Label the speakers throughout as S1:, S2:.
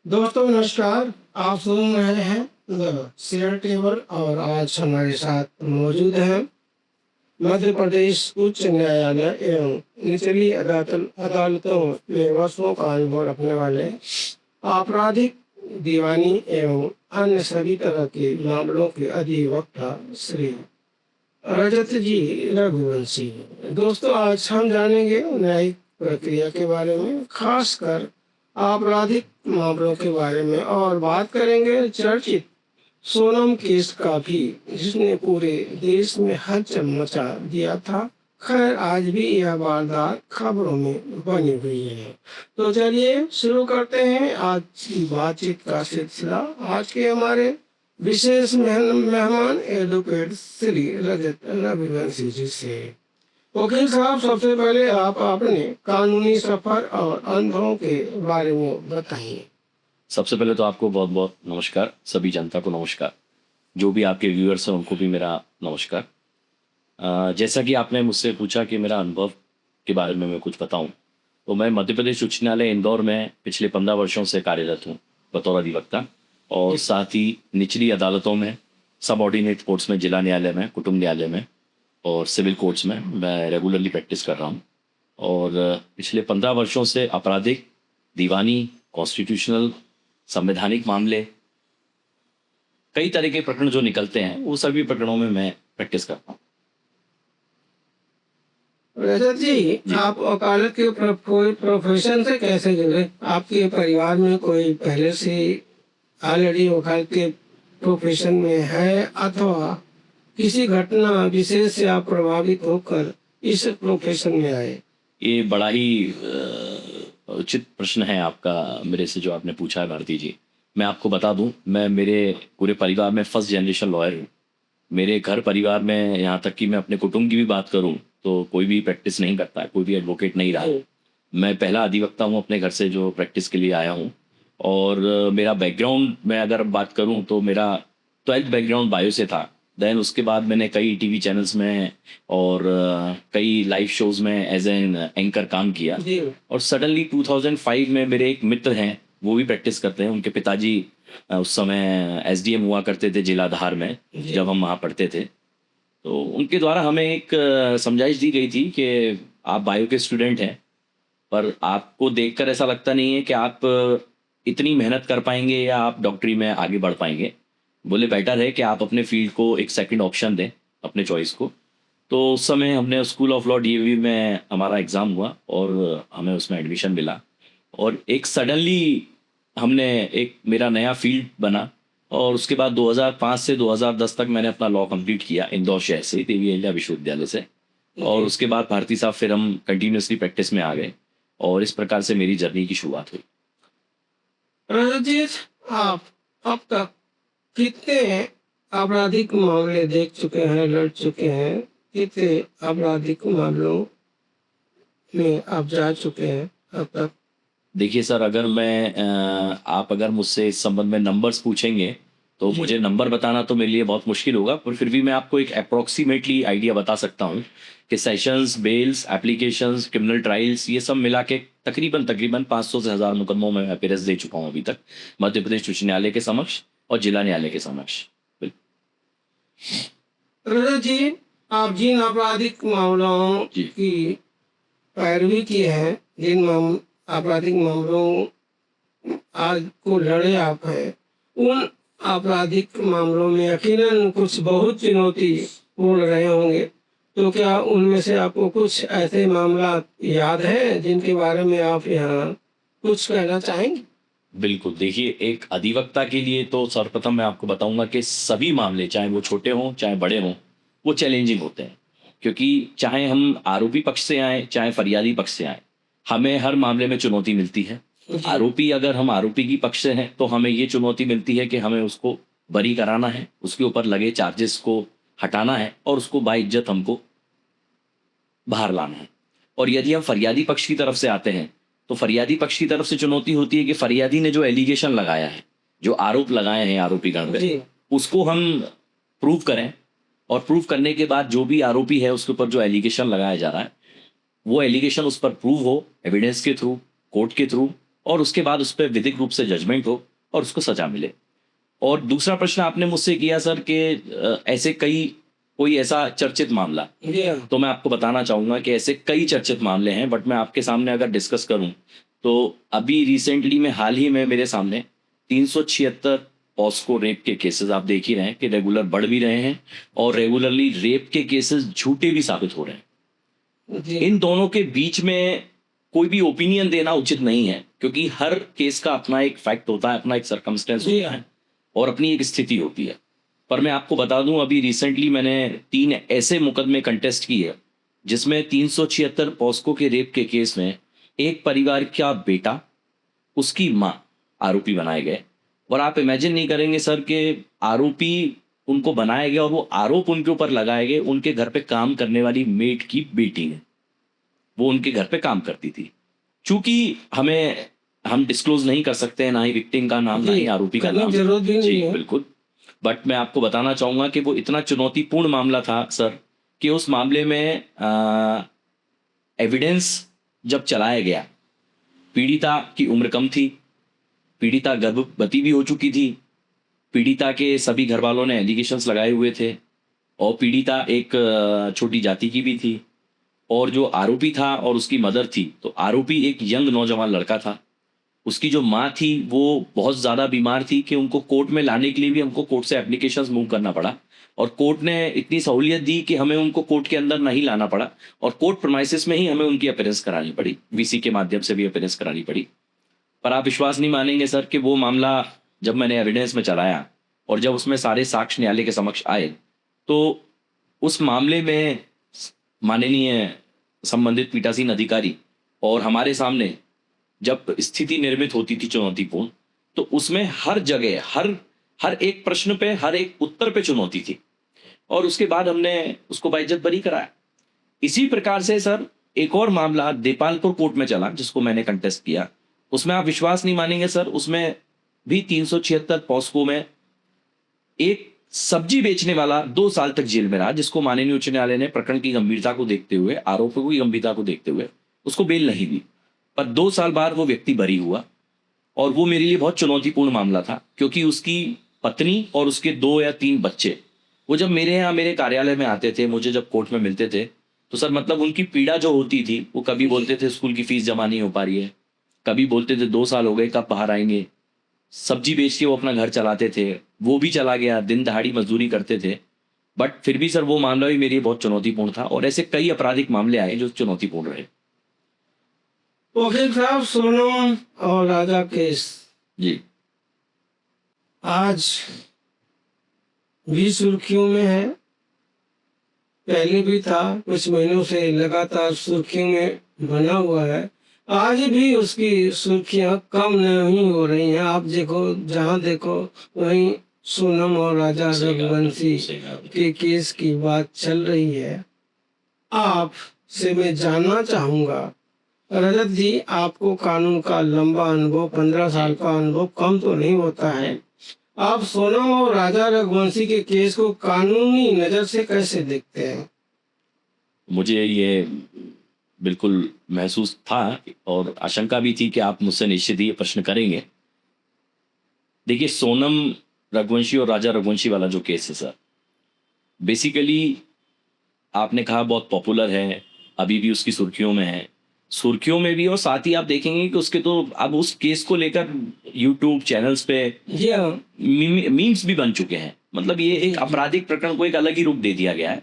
S1: दोस्तों नमस्कार। आप सुन रहे हैं द शेयर टेबल और आज हमारे साथ मौजूद हैं मध्य प्रदेश उच्च न्यायालय एवं निचली अदालतों में वर्षों का अनुभव रखने वाले आपराधिक, दीवानी एवं अन्य सभी तरह के मामलों के अधिवक्ता श्री रजत जी रघुवंशी। दोस्तों आज हम जानेंगे न्यायिक प्रक्रिया के बारे में, खासकर आपराधिक मामलों के बारे में, और बात करेंगे चर्चित सोनम केस का भी, जिसने पूरे देश में हलचल मचा दिया था। खैर आज भी यह वारदात खबरों में बनी हुई है। तो चलिए शुरू करते हैं आज की बातचीत का सिलसिला। आज के हमारे विशेष मेहमान एडवोकेट श्री रजत रघुवंशी जी से। वकील साहब, सबसे पहले आप अपने कानूनी सफर और अनुभवों के बारे में बताइए।
S2: सबसे पहले तो आपको बहुत बहुत नमस्कार, सभी जनता को नमस्कार, जो भी आपके व्यूअर्स हैं उनको भी मेरा नमस्कार। जैसा कि आपने मुझसे पूछा कि मेरा अनुभव के बारे में मैं कुछ बताऊं, तो मैं मध्य प्रदेश उच्च न्यायालय इंदौर में पिछले 15 वर्षों से कार्यरत हूं बतौर अधिवक्ता, और साथ ही निचली अदालतों में, सब ऑर्डिनेट कोर्ट्स में, जिला न्यायालय में, कुटुंब न्यायालय में और सिविल कोर्ट्स में मैं रेगुलरली प्रैक्टिस कर रहा हूँ। और पिछले 15 वर्षों से आपराधिक, दीवानी, कॉन्स्टिट्यूशनल, संवैधानिक मामले, कई तरह के प्रकरण जो निकलते हैं वो सभी प्रकरणों में मैं प्रैक्टिस करता हूँ।
S1: रजत जी, आप वकालत के प्रोफेशन से कैसे जुड़े? आपके परिवार में कोई पहले से ऑलरेडी वकालत के प्रोफेशन में है, अथवा किसी घटना विशेष से आप प्रभावित होकर इस प्रोफेशन में आए?
S2: ये बड़ा ही उचित प्रश्न है आपका मेरे से जो आपने पूछा है भारती जी। मैं आपको बता दूं, मैं मेरे पूरे परिवार में फर्स्ट जनरेशन लॉयर हूँ। मेरे घर परिवार में, यहाँ तक कि मैं अपने कुटुंब की भी बात करूं तो कोई भी प्रैक्टिस नहीं करता है, कोई भी एडवोकेट नहीं रहा। मैं पहला अधिवक्ता हूँ अपने घर से जो प्रैक्टिस के लिए आया हूँ। और मेरा बैकग्राउंड मैं अगर बात करूँ तो मेरा 12th बैकग्राउंड बायो से था। देन उसके बाद मैंने कई टीवी चैनल्स में और कई लाइव शोज में एज एन एंकर काम किया। और सडनली 2005 में मेरे एक मित्र हैं, वो भी प्रैक्टिस करते हैं। उनके पिताजी उस समय एसडीएम हुआ करते थे जिला धार में, जब हम वहाँ पढ़ते थे। तो उनके द्वारा हमें एक समझाइश दी गई थी कि आप बायो के स्टूडेंट हैं, पर आपको देखकर ऐसा लगता नहीं है कि आप इतनी मेहनत कर पाएंगे या आप डॉक्टरी में आगे बढ़ पाएंगे। बोले बेटर है कि आप अपने फील्ड को एक सेकंड ऑप्शन दें, अपने चॉइस को। तो उस समय हमने स्कूल ऑफ लॉ डीएवी में हमारा एग्ज़ाम हुआ और हमें उसमें एडमिशन मिला। और एक सडनली हमने एक मेरा नया फील्ड बना। और उसके बाद 2005 से 2010 तक मैंने अपना लॉ कंप्लीट किया इंदौर शहर से, देवी अहिल्या विश्वविद्यालय से। और उसके बाद भारती साहब फिर हम कंटिन्यूसली प्रैक्टिस में आ गए और इस प्रकार से मेरी जर्नी की शुरुआत हुई।
S1: रजत, आप अब तक कितने आपराधिक मामले देख चुके हैं, लड़ चुके हैं? कितने आपराधिक मामलों में आप जा चुके हैं अब तक?
S2: देखिए सर, अगर मैं आप अगर मुझसे इस संबंध में नंबर्स पूछेंगे तो मुझे नंबर बताना तो मेरे लिए बहुत मुश्किल होगा, पर फिर भी मैं आपको एक अप्रोक्सीमेटली आइडिया बता सकता हूँ कि sessions, bails, applications, criminal trials, ये सब मिला के तकरीबन तकरीबन 500 से 1000 मुकदमों में अपीयरेंस दे चुका हूँ अभी तक, मध्य प्रदेश उच्च न्यायालय के समक्ष और जिला न्यायालय के समक्ष।
S1: रजत जी, आप जिन आपराधिक मामलों की पैरवी की है, जिन आपराधिक मामलों आज को लड़े आप हैं, उन आपराधिक मामलों में यकीनन कुछ बहुत चुनौतीपूर्ण रहे होंगे। तो क्या उनमें से आपको कुछ ऐसे मामला याद है जिनके बारे में आप यहाँ कुछ कहना चाहेंगे?
S2: बिल्कुल, देखिए एक अधिवक्ता के लिए तो सर्वप्रथम मैं आपको बताऊंगा कि सभी मामले, चाहे वो छोटे हों चाहे बड़े हों, वो चैलेंजिंग होते हैं। क्योंकि चाहे हम आरोपी पक्ष से आए चाहे फरियादी पक्ष से आए, हमें हर मामले में चुनौती मिलती है। आरोपी, अगर हम आरोपी की पक्ष से हैं तो हमें ये चुनौती मिलती है कि हमें उसको बरी कराना है, उसके ऊपर लगे चार्जेस को हटाना है और उसको बाइज्जत हमको बाहर लाना है। और यदि हम फरियादी पक्ष की तरफ से आते हैं तो फरियादी पक्ष की तरफ से चुनौती होती है कि फरियादी ने जो एलिगेशन लगाया है, जो आरोप लगाए हैं आरोपी गण पे, उसको हम प्रूव करें। और प्रूव करने के बाद जो भी आरोपी है उसके ऊपर जो एलिगेशन लगाया जा रहा है, वो एलिगेशन उस पर प्रूव हो एविडेंस के थ्रू, कोर्ट के थ्रू और उसके बाद उस पर विधिक रूप से जजमेंट हो और उसको सजा मिले। और दूसरा प्रश्न आपने मुझसे किया सर कि ऐसे कोई ऐसा चर्चित मामला,
S1: जी हाँ।
S2: तो मैं आपको बताना चाहूंगा कि ऐसे कई चर्चित मामले हैं, बट मैं आपके सामने अगर डिस्कस करूं तो अभी रिसेंटली में हाल ही में मेरे सामने 376 पॉस्को रेप के केसेस आप देख ही रहे हैं कि रेगुलर बढ़ भी रहे हैं और रेगुलरली रेप के केसेस झूठे भी साबित हो रहे हैं।
S1: जी
S2: इन दोनों के बीच में कोई भी ओपिनियन देना उचित नहीं है, क्योंकि हर केस का अपना एक फैक्ट होता है, अपना एक सर्कमस्टेंस
S1: जी
S2: होता है और अपनी एक स्थिति होती है। पर मैं आपको बता दूं, अभी रिसेंटली मैंने 3 ऐसे मुकदमे कंटेस्ट किए जिसमें 376 पॉस्को के रेप के केस में एक परिवार का बेटा, उसकी माँ आरोपी बनाए गए। और आप इमेजिन नहीं करेंगे सर कि आरोपी उनको बनाया गया और वो आरोप उनके ऊपर लगाए गए उनके घर पे काम करने वाली मेड की बेटी ने। वो उनके घर पे काम करती थी। चूंकि हम डिस्क्लोज नहीं कर सकते हैं, ना ही विक्टिम का नाम, ना ही आरोपी का
S1: करने
S2: नाम।
S1: की जरूरत भी
S2: जी
S1: नहीं है।
S2: बिल्कुल। बट मैं आपको बताना चाहूंगा कि वो इतना चुनौतीपूर्ण मामला था सर कि उस मामले में एविडेंस जब चलाया गया, पीड़िता की उम्र कम थी, पीड़िता गर्भवती भी हो चुकी थी, पीड़िता के सभी घर वालों ने एलिगेशंस लगाए हुए थे और पीड़िता एक छोटी जाति की भी थी। और जो आरोपी था और उसकी मदर थी, तो आरोपी एक यंग नौजवान लड़का था। उसकी जो माँ थी वो बहुत ज़्यादा बीमार थी कि उनको कोर्ट में लाने के लिए भी हमको कोर्ट से एप्लीकेशंस मूव करना पड़ा और कोर्ट ने इतनी सहूलियत दी कि हमें उनको कोर्ट के अंदर नहीं लाना पड़ा और कोर्ट प्रमाइसिस में ही हमें उनकी अपीयरेंस करानी पड़ी, वीसी के माध्यम से भी अपीयरेंस करानी पड़ी। पर आप विश्वास नहीं मानेंगे सर कि वो मामला जब मैंने एविडेंस में चलाया और जब उसमें सारे साक्ष्य न्यायालय के समक्ष आए, तो उस मामले में माननीय संबंधित पीठासीन अधिकारी और हमारे सामने जब स्थिति निर्मित होती थी चुनौतीपूर्ण, तो उसमें हर जगह हर एक प्रश्न पे, हर एक उत्तर पे चुनौती थी और उसके बाद हमने उसको बाइज्जत बरी कराया। इसी प्रकार से सर एक और मामला देपालपुर कोर्ट में चला जिसको मैंने कंटेस्ट किया। उसमें आप विश्वास नहीं मानेंगे सर, उसमें भी 376 पॉस्को में एक सब्जी बेचने वाला 2 साल तक जेल में रहा, जिसको माननीय उच्च न्यायालय ने प्रकरण की गंभीरता को देखते हुए, आरोपों की गंभीरता को देखते हुए उसको बेल नहीं दी। पर 2 साल बाद वो व्यक्ति बरी हुआ और वो मेरे लिए बहुत चुनौतीपूर्ण मामला था, क्योंकि उसकी पत्नी और उसके 2 या 3 बच्चे, वो जब मेरे यहाँ मेरे कार्यालय में आते थे, मुझे जब कोर्ट में मिलते थे, तो सर मतलब उनकी पीड़ा जो होती थी, वो कभी बोलते थे स्कूल की फीस जमा नहीं हो पा रही है, कभी बोलते थे 2 साल हो गए कब बाहर आएंगे। सब्जी बेच के वो अपना घर चलाते थे, वो भी चला गया, दिन दहाड़ी मजदूरी करते थे। बट फिर भी सर वो मामला भी मेरे लिए बहुत चुनौतीपूर्ण था और ऐसे कई आपराधिक मामले आए जो चुनौतीपूर्ण रहे।
S1: वकील साहब, सोनम और राजा केस
S2: जी
S1: आज भी सुर्खियों में है, पहले भी था, कुछ महीनों से लगातार सुर्खियों में बना हुआ है। आज भी उसकी सुर्खियां कम नहीं हो रही हैं। आप देखो, जहां देखो वहीं सोनम और राजा रघुवंशी के केस की बात चल रही है। आप से मैं जानना चाहूंगा, रजत जी, आपको कानून का लंबा अनुभव, 15 साल का अनुभव कम तो नहीं होता है। आप सोनम और राजा रघुवंशी के केस को कानूनी नजर से कैसे देखते हैं?
S2: मुझे ये बिल्कुल महसूस था और आशंका भी थी कि आप मुझसे निश्चित ही ये प्रश्न करेंगे। देखिए, सोनम रघुवंशी और राजा रघुवंशी वाला जो केस है सर, बेसिकली आपने कहा बहुत पॉपुलर है, अभी भी उसकी सुर्खियों में है, सुर्खियों में भी, और साथ ही आप देखेंगे कि उसके तो अब उस केस को लेकर यूट्यूब चैनल्स पे
S1: जी हाँ,
S2: मीम्स भी बन चुके हैं। मतलब ये एक आपराधिक प्रकरण को एक अलग ही रूप दे दिया गया है।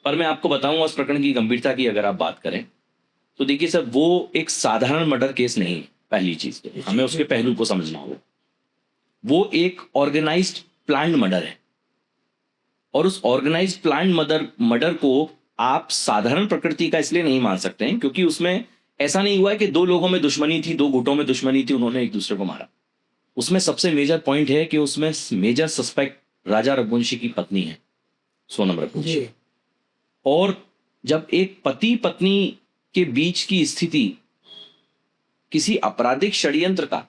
S2: पर मैं आपको बताऊंगा उस प्रकरण की गंभीरता की अगर आप बात करें तो देखिए सर, वो एक साधारण मर्डर केस नहीं है। पहली चीज तो हमें उसके पहलू को समझना होगा। वो एक ऑर्गेनाइज्ड प्लान्ड मर्डर है और उस ऑर्गेनाइज्ड प्लान्ड मर्डर को आप साधारण प्रकृति का इसलिए नहीं मान सकते हैं क्योंकि उसमें ऐसा नहीं हुआ है कि 2 लोगों में दुश्मनी थी, 2 गुटों में दुश्मनी थी, उन्होंने एक दूसरे को मारा। उसमें सबसे मेजर पॉइंट है कि उसमें मेजर सस्पेक्ट राजा रघुवंशी की पत्नी है, सोनम रघुवंशी।
S1: जी
S2: और जब एक पति पत्नी के बीच की स्थिति किसी आपराधिक षड्यंत्र का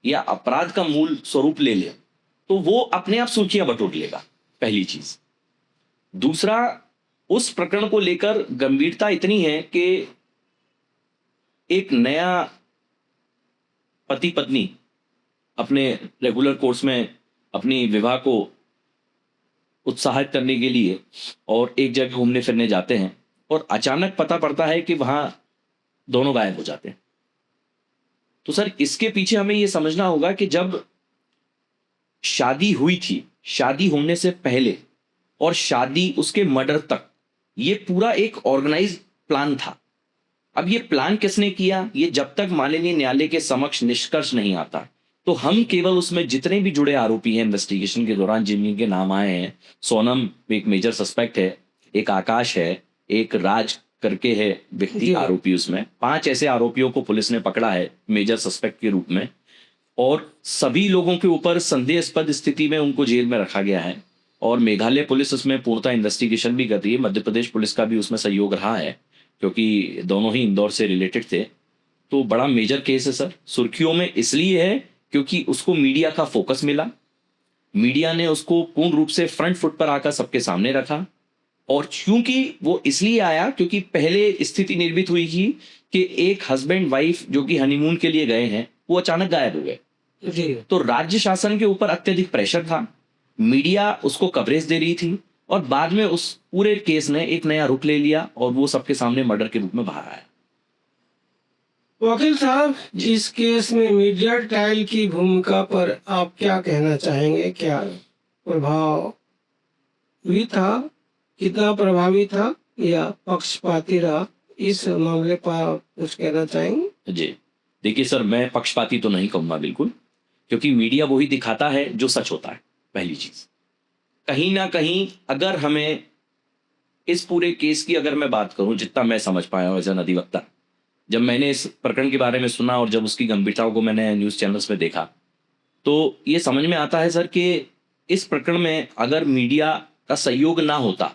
S2: या अपराध का मूल स्वरूप ले ले तो वो अपने आप सुर्खियां बटोर लेगा, पहली चीज। दूसरा, उस प्रकरण को लेकर गंभीरता इतनी है कि एक नया पति पत्नी अपने रेगुलर कोर्स में अपनी विवाह को उत्साहित करने के लिए और एक जगह घूमने फिरने जाते हैं और अचानक पता पड़ता है कि वहां दोनों गायब हो जाते हैं। तो सर इसके पीछे हमें यह समझना होगा कि जब शादी हुई थी, शादी होने से पहले और शादी उसके मर्डर तक, ये पूरा एक ऑर्गेनाइज प्लान था। अब ये प्लान किसने किया, ये जब तक माननीय न्यायालय के समक्ष निष्कर्ष नहीं आता तो हम केवल उसमें जितने भी जुड़े आरोपी हैं इन्वेस्टिगेशन के दौरान जिनके नाम आए हैं, सोनम एक मेजर सस्पेक्ट है, एक आकाश है, एक राज करके है व्यक्ति आरोपी, उसमें 5 ऐसे आरोपियों को पुलिस ने पकड़ा है मेजर सस्पेक्ट के रूप में और सभी लोगों के ऊपर संदेहास्पद स्थिति में उनको जेल में रखा गया है और मेघालय पुलिस उसमें पूर्णतः इन्वेस्टिगेशन भी कर रही है। मध्य प्रदेश पुलिस का भी उसमें सहयोग रहा है क्योंकि दोनों ही इंदौर से रिलेटेड थे। तो बड़ा मेजर केस है सर, सुर्खियों में इसलिए है क्योंकि उसको मीडिया का फोकस मिला, मीडिया ने उसको पूर्ण रूप से फ्रंट फुट पर आकर सबके सामने रखा और क्योंकि वो इसलिए आया क्योंकि पहले स्थिति निर्मित हुई थी कि एक हस्बैंड वाइफ जो कि हनीमून के लिए गए हैं वो अचानक गायब हो गए
S1: जी।
S2: तो राज्य शासन के ऊपर अत्यधिक प्रेशर था, मीडिया उसको कवरेज दे रही थी और बाद में उस पूरे केस ने एक नया रुख ले लिया और वो सबके सामने मर्डर के रूप में बाहर आया।
S1: वकील साहब, इस केस में मीडिया ट्रायल की भूमिका पर आप क्या कहना चाहेंगे? क्या प्रभाव भी था, कितना प्रभावी था या पक्षपाती रहा? इस मामले पर आप कुछ कहना चाहेंगे?
S2: जी देखिए सर, मैं पक्षपाती तो नहीं कहूंगा बिल्कुल, क्योंकि मीडिया वही दिखाता है जो सच होता है। पहली चीज, कहीं ना कहीं अगर हमें इस पूरे केस की अगर मैं बात करूं, जितना मैं समझ पाया हूं एज एन अधिवक्ता, जब मैंने इस प्रकरण के बारे में सुना और जब उसकी गंभीरताओं को मैंने न्यूज चैनल्स में देखा तो ये समझ में आता है सर कि इस प्रकरण में अगर मीडिया का सहयोग ना होता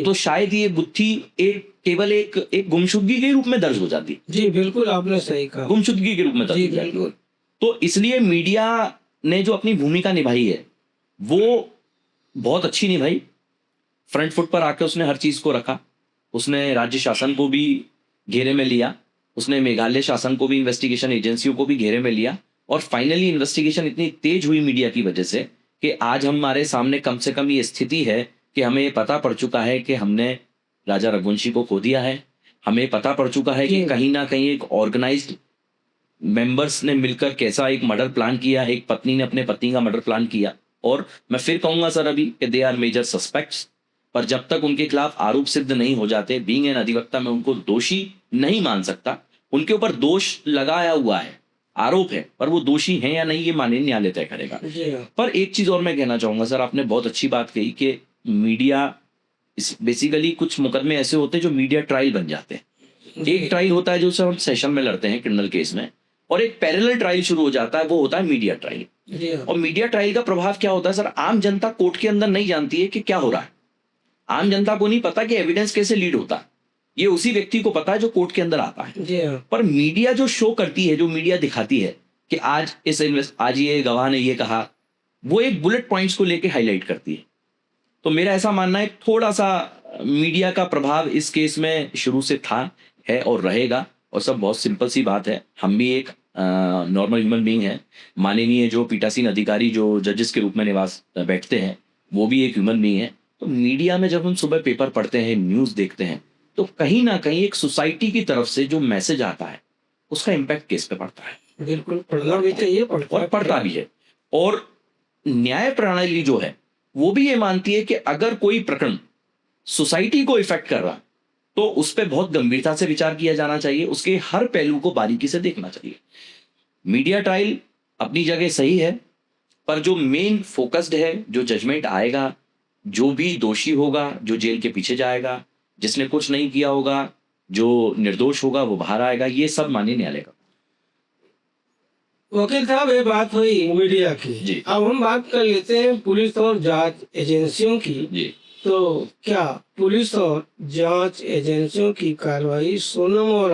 S2: तो शायद ये गुत्थी केवल एक गुमशुदगी के रूप में दर्ज हो जाती।
S1: जी बिल्कुल, आपने सही कहा,
S2: गुमशुदगी के रूप में दर्ज हो जाती। तो इसलिए मीडिया ने जो अपनी भूमिका निभाई है वो बहुत अच्छी निभाई। फ्रंट फुट पर आकर उसने हर चीज को रखा, उसने राज्य शासन को भी घेरे में लिया, उसने मेघालय शासन को भी, इन्वेस्टिगेशन एजेंसियों को भी घेरे में लिया और फाइनली इन्वेस्टिगेशन इतनी तेज हुई मीडिया की वजह से कि आज हमारे सामने कम से कम ये स्थिति है कि हमें ये पता पड़ चुका है कि हमने राजा रघुवंशी को खो दिया है। हमें पता पड़ चुका है कि कहीं ना कहीं एक ऑर्गेनाइज्ड मेंबर्स ने मिलकर कैसा एक मर्डर प्लान किया, एक पत्नी ने अपने पति का मर्डर प्लान किया। और मैं फिर कहूंगा सर अभी कि दे आर मेजर सस्पेक्ट्स, पर जब तक उनके खिलाफ आरोप सिद्ध नहीं हो जाते, बीइंग एन अधिवक्ता मैं उनको दोषी नहीं मान सकता। उनके ऊपर दोष लगाया हुआ है, आरोप है, पर वो दोषी हैं या नहीं ये माननीय न्यायालय तय करेगा। पर एक चीज और मैं कहना चाहूंगा सर, आपने बहुत अच्छी बात कही कि मीडिया बेसिकली कुछ मुकदमे ऐसे होते हैं जो मीडिया ट्रायल बन जाते हैं। एक ट्रायल होता है जो सर हम सेशन में लड़ते हैं क्रिमिनल केस में, और एक पैरेलल ट्रायल शुरू हो जाता है, वो होता है मीडिया ट्रायल। और मीडिया ट्रायल का प्रभाव क्या होता है सर, आम जनता कोर्ट के अंदर नहीं जानती है कि क्या हो रहा है। आम जनता को नहीं पता कि एविडेंस कैसे लीड होता है, ये उसी व्यक्ति को पता है जो कोर्ट के अंदर आता है। पर मीडिया जो शो करती है, जो मीडिया दिखाती है कि आज ये गवाह ने ये कहा, वो एक बुलेट पॉइंट्स को लेके हाईलाइट करती है। तो मेरा ऐसा मानना है थोड़ा सा मीडिया का प्रभाव इस केस में शुरू से था, है और रहेगा। और सब बहुत सिंपल सी बात है, हम भी एक नॉर्मल ह्यूमन बीइंग है। माननीय जो पीठासीन अधिकारी जो जजेस के रूप में निवास बैठते हैं वो भी एक ह्यूमन बीइंग है। तो मीडिया में जब हम सुबह पेपर पढ़ते हैं, न्यूज देखते हैं, तो कहीं ना कहीं एक सोसाइटी की तरफ से जो मैसेज आता है उसका इम्पैक्ट केस पे पड़ता है।
S1: बिल्कुल, पढ़ना भी चाहिए,
S2: पढ़ता भी है। और न्याय प्रणाली जो है वो भी ये मानती है कि अगर कोई प्रकरण सोसाइटी को इफेक्ट कर रहा तो उस पर बहुत गंभीरता से विचार किया जाना चाहिए, उसके हर पहलू को बारीकी से देखना चाहिए। मीडिया ट्रायल अपनी जगह सही है, पर जो मेन फोकस्ड है, जो जजमेंट आएगा, जो भी दोषी होगा, जो जेल के पीछे जाएगा, जिसने कुछ नहीं किया होगा, जो निर्दोष होगा वो बाहर आएगा, ये सब माननीय न्यायालय का।
S1: वकील साहब, ये बात हुई मीडिया की जी। अब हम बात कर लेते हैं पुलिस और जांच एजेंसियों की जी। तो क्या पुलिस और जांच एजेंसियों की कार्रवाई सोनम और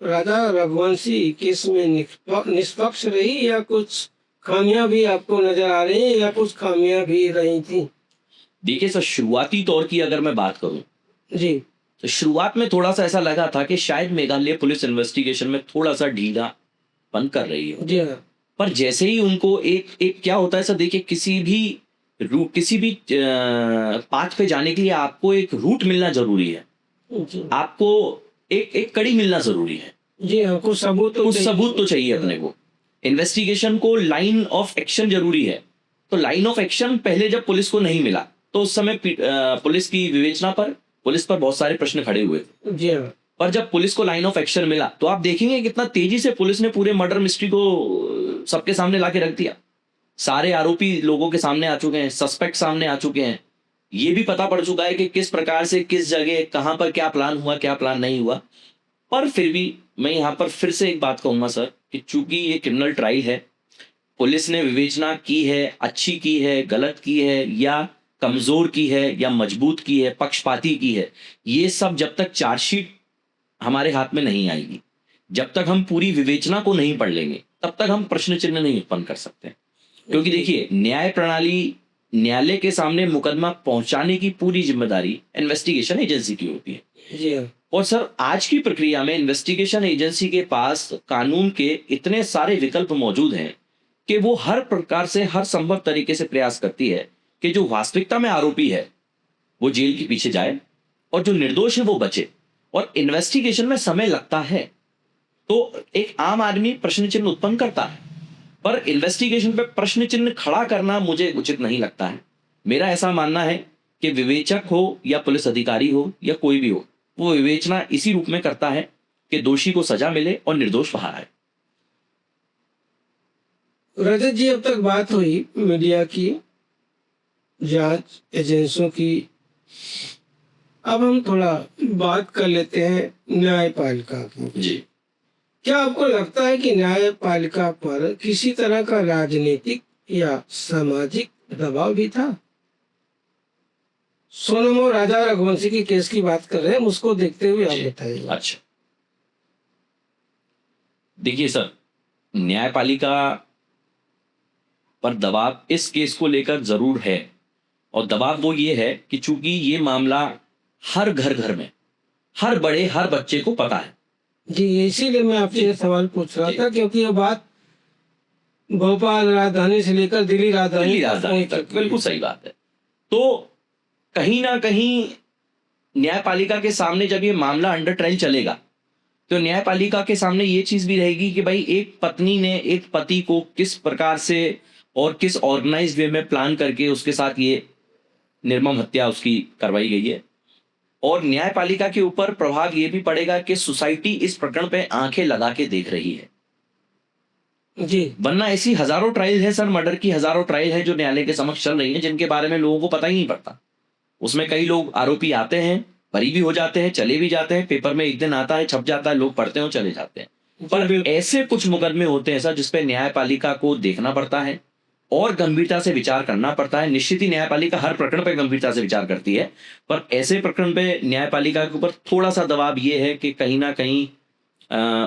S1: राजा रघुवंशी केस में निष्पक्ष रही या कुछ खामियां भी आपको नजर आ रही हैं या कुछ खामियां भी रही थी?
S2: देखिए सर, शुरुआती तौर की अगर मैं बात करूं
S1: जी,
S2: तो शुरुआत में थोड़ा सा ऐसा लगा था कि शायद मेघालय पुलिस इन्वेस्टिगेशन में थोड़ा सा ढीला बंद कर रही है।
S1: जी हाँ।
S2: पर जैसे ही उनको एक एक क्या होता है सर, देखिए किसी भी पाथ पे जाने के लिए आपको एक रूट मिलना जरूरी है,
S1: जी
S2: आपको एक एक कड़ी मिलना जरूरी है,
S1: जी हाँ, कुछ सबूत तो
S2: कुछ
S1: चाहिए।
S2: सबूत तो चाहिए अपने को। इन्वेस्टिगेशन को लाइन ऑफ एक्शन जरूरी है। तो लाइन ऑफ एक्शन पहले जब पुलिस को नहीं मिला तो उस समय पुलिस की विवेचना पर, पुलिस पर बहुत सारे प्रश्न खड़े हुए थे।
S1: जी हाँ।
S2: पर जब पुलिस को लाइन ऑफ एक्शन मिला तो आप देखेंगे कितना तेजी से पुलिस ने पूरे मर्डर मिस्ट्री को सबके सामने लाके रख दिया। सारे आरोपी लोगों के सामने आ चुके हैं, सस्पेक्ट सामने आ चुके हैं, ये भी पता पड़ चुका है कि किस प्रकार से, किस जगह, कहां पर क्या प्लान हुआ, क्या प्लान नहीं हुआ। पर फिर भी मैं यहाँ पर फिर से एक बात कहूंगा सर कि चूंकि ये क्रिमिनल ट्रायल है, पुलिस ने विवेचना की है, अच्छी की है, गलत की है, या कमजोर की है, या मजबूत की है, पक्षपाती की है, ये सब जब तक चार्जशीट हमारे हाथ में नहीं आएगी, जब तक हम पूरी विवेचना को नहीं पढ़ लेंगे, तब तक हम प्रश्न चिन्ह नहीं उत्पन्न कर सकते। क्योंकि देखिए, न्याय प्रणाली, न्यायालय के सामने मुकदमा पहुंचाने की पूरी जिम्मेदारी इन्वेस्टिगेशन एजेंसी की होती है।
S1: जी हाँ।
S2: और सर, आज की प्रक्रिया में इन्वेस्टिगेशन एजेंसी के पास कानून के इतने सारे विकल्प मौजूद हैं कि वो हर प्रकार से, हर संभव तरीके से प्रयास करती है कि जो वास्तविकता में आरोपी है वो जेल के पीछे जाए और जो निर्दोष है वो बचे। और इन्वेस्टिगेशन में समय लगता है तो एक आम आदमी प्रश्न चिन्ह उत्पन्न करता है, पर इन्वेस्टिगेशन पे प्रश्न चिन्ह खड़ा करना मुझे उचित नहीं लगता है। मेरा ऐसा मानना है कि विवेचक हो या पुलिस अधिकारी हो या कोई भी हो, वो विवेचना इसी रूप में करता है कि दोषी को सजा मिले और निर्दोष बाहर आए।
S1: रजत जी, अब तक बात हुई मीडिया की, जांच एजेंसियों की। अब हम थोड़ा बात कर लेते हैं न्यायपालिका की।
S2: जी,
S1: क्या आपको लगता है कि न्यायपालिका पर किसी तरह का राजनीतिक या सामाजिक दबाव भी था? सोनम और राजा रघुवंशी की केस की बात कर रहे हैं, उसको देखते हुए आप बताइए।
S2: अच्छा, देखिए सर, न्यायपालिका पर दबाव इस केस को लेकर जरूर है, और दबाव वो ये है कि चूंकि ये मामला हर घर में, हर बड़े, हर बच्चे को पता है।
S1: जी, इसीलिए मैं आपसे ये सवाल पूछ रहा था, क्योंकि ये बात भोपाल राजधानी से लेकर दिल्ली राजधानी
S2: तक बिल्कुल सही बात है। तो कहीं ना कहीं न्यायपालिका के सामने जब ये मामला अंडर ट्रायल चलेगा तो न्यायपालिका के सामने ये चीज भी रहेगी कि भाई एक पत्नी ने एक पति को किस प्रकार से और किस ऑर्गेनाइज्ड वे में प्लान करके उसके साथ ये निर्मम हत्या उसकी करवाई गई है। और न्यायपालिका के ऊपर प्रभाव ये भी पड़ेगा कि सोसाइटी इस प्रकरण पे आंखें लगा के देख रही है।
S1: जी,
S2: वरना ऐसी हजारों ट्रायल है सर, मर्डर की हजारों ट्रायल है जो न्यायालय के समक्ष चल रही है, जिनके बारे में लोगों को पता ही नहीं पड़ता। उसमें कई लोग आरोपी आते हैं, बरी भी हो जाते हैं, चले भी जाते हैं, पेपर में एक दिन आता है, छप जाता है, लोग पढ़ते हैं, चले जाते हैं। पर ऐसे कुछ मुकदमे होते हैं सर जिसपे न्यायपालिका को देखना पड़ता है और गंभीरता से विचार करना पड़ता है। निश्चित ही न्यायपालिका हर प्रकरण पर गंभीरता से विचार करती है, पर ऐसे प्रकरण पे न्यायपालिका के ऊपर थोड़ा सा दबाव ये है कि कहीं ना कहीं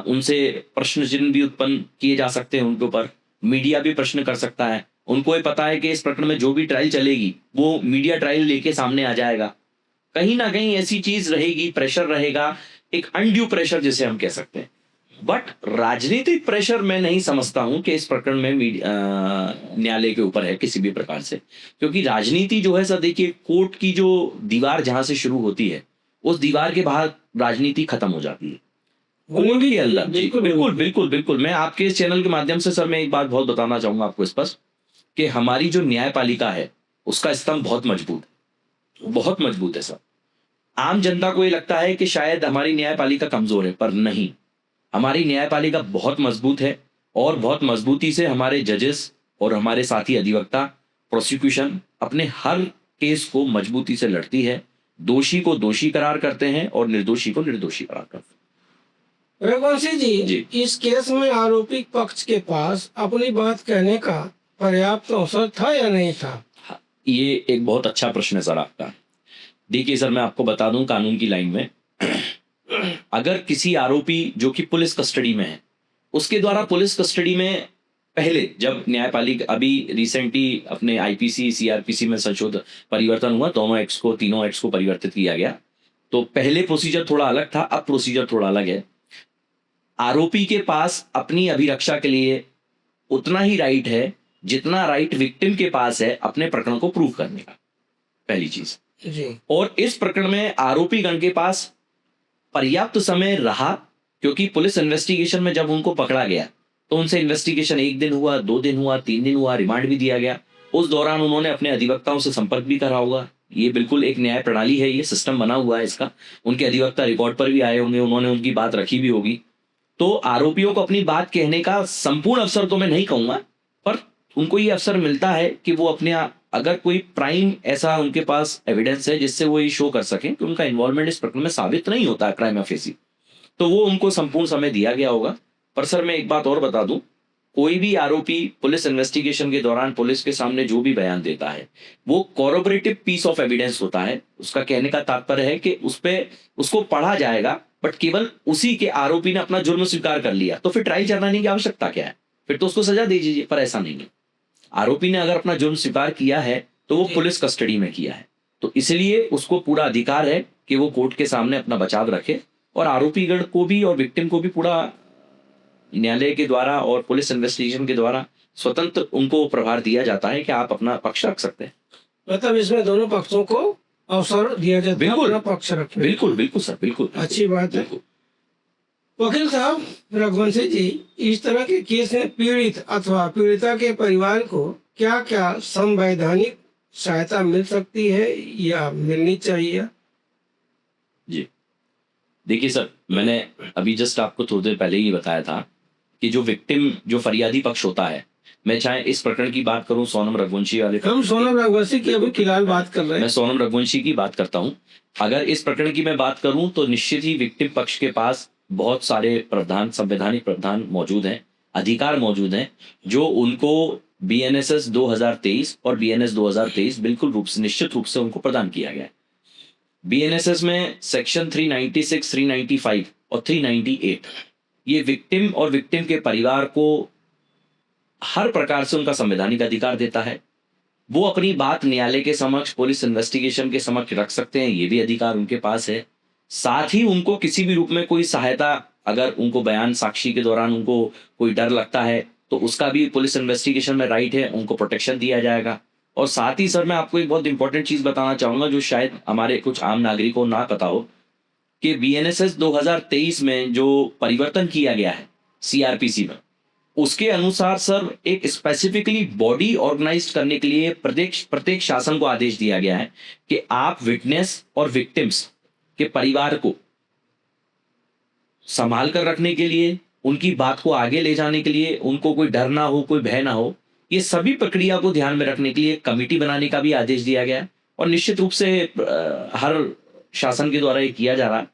S2: उनसे प्रश्न चिन्ह भी उत्पन्न किए जा सकते हैं, उनके ऊपर मीडिया भी प्रश्न कर सकता है। उनको ये पता है कि इस प्रकरण में जो भी ट्रायल चलेगी वो मीडिया ट्रायल लेके सामने आ जाएगा। कहीं ना कहीं ऐसी चीज रहेगी, प्रेशर रहेगा, एक अनड्यू प्रेशर जिसे हम कह सकते हैं। बट राजनीतिक प्रेशर मैं नहीं समझता हूं कि इस प्रकरण में न्यायालय के ऊपर है किसी भी प्रकार से, क्योंकि राजनीति जो है सर, देखिए, कोर्ट की जो दीवार जहां से शुरू होती है उस दीवार के बाहर राजनीति खत्म हो जाती है कोर्ट के अंदर। बिल्कुल बिल्कुल बिल्कुल बिल्कुल। मैं आपके इस चैनल के माध्यम से सर, मैं एक बात बहुत बताना चाहूंगा आपको स्पष्ट, कि हमारी जो न्यायपालिका है उसका स्तंभ बहुत मजबूत है, बहुत मजबूत है सर। आम जनता को ये लगता है कि शायद हमारी न्यायपालिका कमजोर है, पर नहीं, हमारी न्यायपालिका बहुत मजबूत है और बहुत मजबूती से हमारे जजेस और हमारे साथी अधिवक्ता, प्रोसिक्यूशन अपने हर केस को मजबूती से लड़ती है, दोषी को दोषी करार करते हैं और निर्दोषी को निर्दोषी करार करते हैं।
S1: रघुवंशी जी, इस केस में आरोपी पक्ष के पास अपनी बात कहने का पर्याप्त अवसर था या नहीं था?
S2: ये एक बहुत अच्छा प्रश्न है सर आपका। देखिए सर, मैं आपको बता दूं, कानून की लाइन में अगर किसी आरोपी जो कि पुलिस कस्टडी में है, उसके द्वारा पुलिस कस्टडी में पहले जब न्यायपालिका अभी रिसेंटली अपने आईपीसी सीआरपीसी में संशोधन परिवर्तन हुआ, दोनों एक्ट्स को, तीनों एक्ट्स को परिवर्तित किया गया, तो पहले प्रोसीजर थोड़ा अलग था, अब प्रोसीजर थोड़ा अलग है। आरोपी के पास अपनी अभिरक्षा के लिए उतना ही राइट है जितना राइट विक्टिम के पास है अपने प्रकरण को प्रूव करने का, पहली चीज।
S1: जी।
S2: और इस प्रकरण में आरोपी गण के पास पर्याप्त समय रहा, क्योंकि पुलिस इन्वेस्टिगेशन में जब उनको पकड़ा गया तो उनसे इन्वेस्टिगेशन 1 दिन हुआ, 2 दिन हुआ, 3 दिन हुआ, रिमांड भी दिया गया। उस दौरान उन्होंने अपने अधिवक्ताओं से संपर्क भी करा होगा। ये बिल्कुल एक न्याय प्रणाली है, ये सिस्टम बना हुआ है इसका। उनके अधिवक्ता रिकॉर्ड पर भी आए होंगे, उन्होंने उनकी बात रखी भी होगी। तो आरोपियों को अपनी बात कहने का संपूर्ण अवसर तो मैं नहीं कहूंगा, पर उनको ये अवसर मिलता है कि वो अपने अगर कोई प्राइम ऐसा उनके पास एविडेंस है जिससे वो ये शो कर सकें कि उनका इन्वॉल्वमेंट इस प्रकरण में साबित नहीं होता है क्राइम ऑफेंसी, तो वो उनको संपूर्ण समय दिया गया होगा। पर सर मैं एक बात और बता दूं, कोई भी आरोपी पुलिस इन्वेस्टिगेशन के दौरान पुलिस के सामने जो भी बयान देता है वो कॉरोबोरेटिव पीस ऑफ एविडेंस होता है। उसका कहने का तात्पर्य है कि उसको पढ़ा जाएगा, बट केवल उसी के आरोपी ने अपना जुर्म स्वीकार कर लिया तो फिर ट्रायल चलाने की आवश्यकता क्या है, फिर तो उसको सजा दे दीजिए। पर ऐसा नहीं है, आरोपी ने अगर अपना जुर्म स्वीकार किया है तो वो पुलिस कस्टडी में किया है, तो इसलिए उसको पूरा अधिकार है कि वो कोर्ट के सामने अपना बचाव रखे। और आरोपीगण को भी और विक्टिम को भी पूरा न्यायालय के द्वारा और पुलिस इन्वेस्टिगेशन के द्वारा स्वतंत्र उनको प्रभार दिया जाता है कि आप अपना पक्ष रख सकते हैं।
S1: मतलब इसमें दोनों पक्षों को अवसर दिया जाता है
S2: बिल्कुल।
S1: अपना पक्ष रखने।
S2: बिल्कुल बिल्कुल सर, बिल्कुल
S1: अच्छी बात है।
S2: बिल्कुल।
S1: वकील साहब रघुवंशी जी, इस तरह के केस में पीड़ित अथवा पीड़िता के परिवार को क्या क्या संवैधानिक सहायता मिल सकती है या मिलनी चाहिए?
S2: जी देखिए सर, मैंने अभी जस्ट आपको थोड़ी देर पहले ही बताया था कि जो विक्टिम, जो फरियादी पक्ष होता है, मैं चाहे इस प्रकरण की बात करूं सोनम रघुवंशी वाले,
S1: हम सोनम रघुवंशी की अभी फिलहाल बात कर रहे
S2: मैं
S1: हैं।
S2: सोनम रघुवंशी की बात करता हूं। अगर इस प्रकरण की मैं बात करूं तो निश्चित ही विक्टिम पक्ष के पास बहुत सारे प्रावधान, संवैधानिक प्रावधान मौजूद हैं, अधिकार मौजूद हैं, जो उनको बीएनएसएस 2023 और बीएनएस 2023 बिल्कुल रूप से, निश्चित रूप से उनको प्रदान किया गया है। बीएनएसएस में सेक्शन 396, 395 और 398 ये विक्टिम और विक्टिम के परिवार को हर प्रकार से उनका संवैधानिक अधिकार देता है। वो अपनी बात न्यायालय के समक्ष, पुलिस इन्वेस्टिगेशन के समक्ष रख सकते हैं, ये भी अधिकार उनके पास है। साथ ही उनको किसी भी रूप में कोई सहायता, अगर उनको बयान साक्षी के दौरान उनको कोई डर लगता है तो उसका भी पुलिस इन्वेस्टिगेशन में राइट है, उनको प्रोटेक्शन दिया जाएगा। और साथ ही सर मैं आपको एक बहुत इंपॉर्टेंट चीज बताना चाहूंगा जो शायद हमारे कुछ आम नागरिकों को ना पता हो, कि बीएनएसएस 2023 में जो परिवर्तन किया गया है सीआरपीसी में, उसके अनुसार सर एक स्पेसिफिकली बॉडी ऑर्गेनाइज करने के लिए प्रत्येक शासन को आदेश दिया गया है कि आप विटनेस और विक्टिम्स के परिवार को संभाल कर रखने के लिए, उनकी बात को आगे ले जाने के लिए, उनको कोई डर ना हो, कोई भय ना हो, ये सभी प्रक्रिया को ध्यान में रखने के लिए कमेटी बनाने का भी आदेश दिया गया है। और निश्चित रूप से हर शासन के द्वारा ये किया जा रहा है।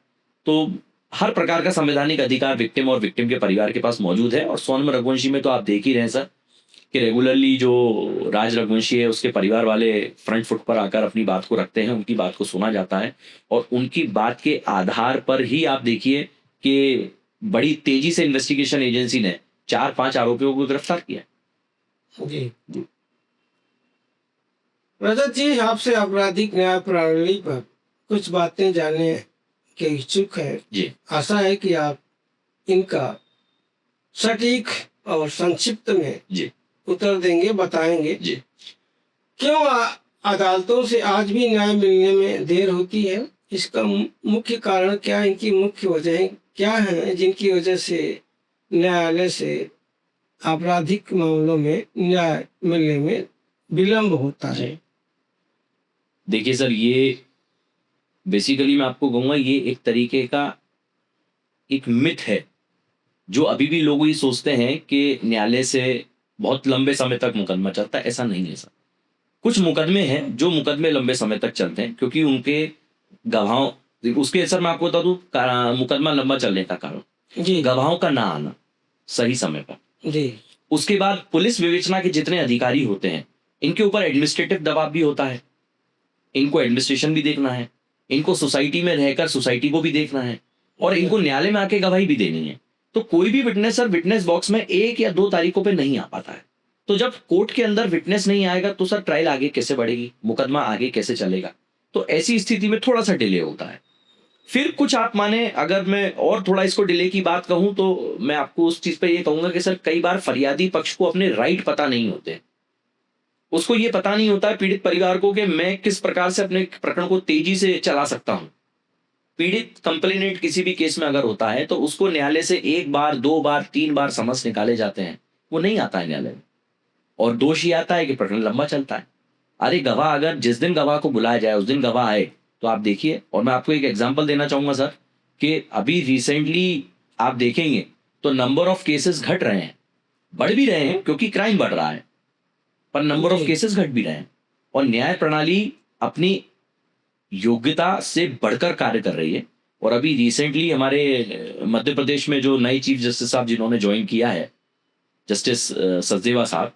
S2: तो हर प्रकार का संवैधानिक अधिकार विक्टिम और विक्टिम के परिवार के पास मौजूद है। और सोनम रघुवंशी में तो आप देख ही रहे हैं सर कि रेगुलरली जो राज रघुवंशी है उसके परिवार वाले फ्रंट फुट पर आकर अपनी बात को रखते हैं, उनकी बात को सुना जाता है और उनकी बात के आधार पर ही आप देखिए कि बड़ी तेजी से इन्वेस्टिगेशन एजेंसी ने 4-5 आरोपियों को गिरफ्तार किया।
S1: जी रजत जी, आपसे आपराधिक न्याय प्रणाली पर कुछ बातें जानने के इच्छुक है।
S2: जी
S1: आशा है कि आप इनका सटीक और संक्षिप्त में
S2: जी
S1: उत्तर देंगे, बताएंगे।
S2: जी
S1: क्यों अदालतों से आज भी न्याय मिलने में देर होती है? इसका मुख्य कारण क्या है? इनकी मुख्य वजह क्या है जिनकी वजह से न्यायालय से आपराधिक मामलों में न्याय मिलने में विलंब होता है?
S2: देखिए सर, ये बेसिकली मैं आपको कहूँगा ये एक तरीके का एक मिथ है जो अभी भी लोग ये सोचते हैं कि न्यायालय से बहुत लंबे समय तक मुकदमा चलता है। ऐसा नहीं है सर। कुछ मुकदमे हैं जो मुकदमे लंबे समय तक चलते हैं क्योंकि उनके गवाहों, उसके सर मैं आपको बता दूं मुकदमा लंबा चलने का कारण
S1: जी,
S2: गवाहों का ना आना सही समय पर।
S1: जी,
S2: उसके बाद पुलिस विवेचना के जितने अधिकारी होते हैं इनके ऊपर एडमिनिस्ट्रेटिव दबाव भी होता है। इनको एडमिनिस्ट्रेशन भी देखना है, इनको सोसाइटी में रहकर सोसाइटी को भी देखना है और इनको न्यायालय में आके गवाही भी देनी है। तो कोई भी विटनेस सर विटनेस बॉक्स में 1 या 2 तारीखों पे नहीं आ पाता है। तो जब कोर्ट के अंदर विटनेस नहीं आएगा तो सर ट्रायल आगे कैसे बढ़ेगी, मुकदमा आगे कैसे चलेगा? तो ऐसी स्थिति में थोड़ा सा डिले होता है। फिर कुछ आप माने, अगर मैं और थोड़ा इसको डिले की बात कहूं तो मैं आपको उस चीज पे ये कहूंगा कि सर कई बार फरियादी पक्ष को अपने राइट पता नहीं होते। उसको ये पता नहीं होता है पीड़ित परिवार को कि मैं किस प्रकार से अपने प्रकरण को तेजी से चला सकता हूं। पीड़ित कंप्लेनेंट किसी भी केस में अगर होता है तो उसको न्यायालय से 1 बार 2 बार 3 बार समझ निकाले जाते हैं, वो नहीं आता है न्यायालय में, और दोष ये आता है कि प्रकरण लंबा चलता है। अरे गवाह, अगर जिस दिन गवाह को बुलाया जाए उस दिन गवाह आए तो आप देखिए। और मैं आपको एक एग्जांपल देना चाहूंगा सर कि अभी रिसेंटली आप देखेंगे तो नंबर ऑफ केसेस घट रहे हैं, बढ़ भी रहे हैं क्योंकि क्राइम बढ़ रहा है, पर नंबर ऑफ केसेस घट भी रहे हैं, और न्याय प्रणाली अपनी योग्यता से बढ़कर कार्य कर रही है। और अभी रिसेंटली हमारे मध्य प्रदेश में जो नए चीफ जस्टिस साहब जिन्होंने ज्वाइन किया है, जस्टिस सचदेवा साहब,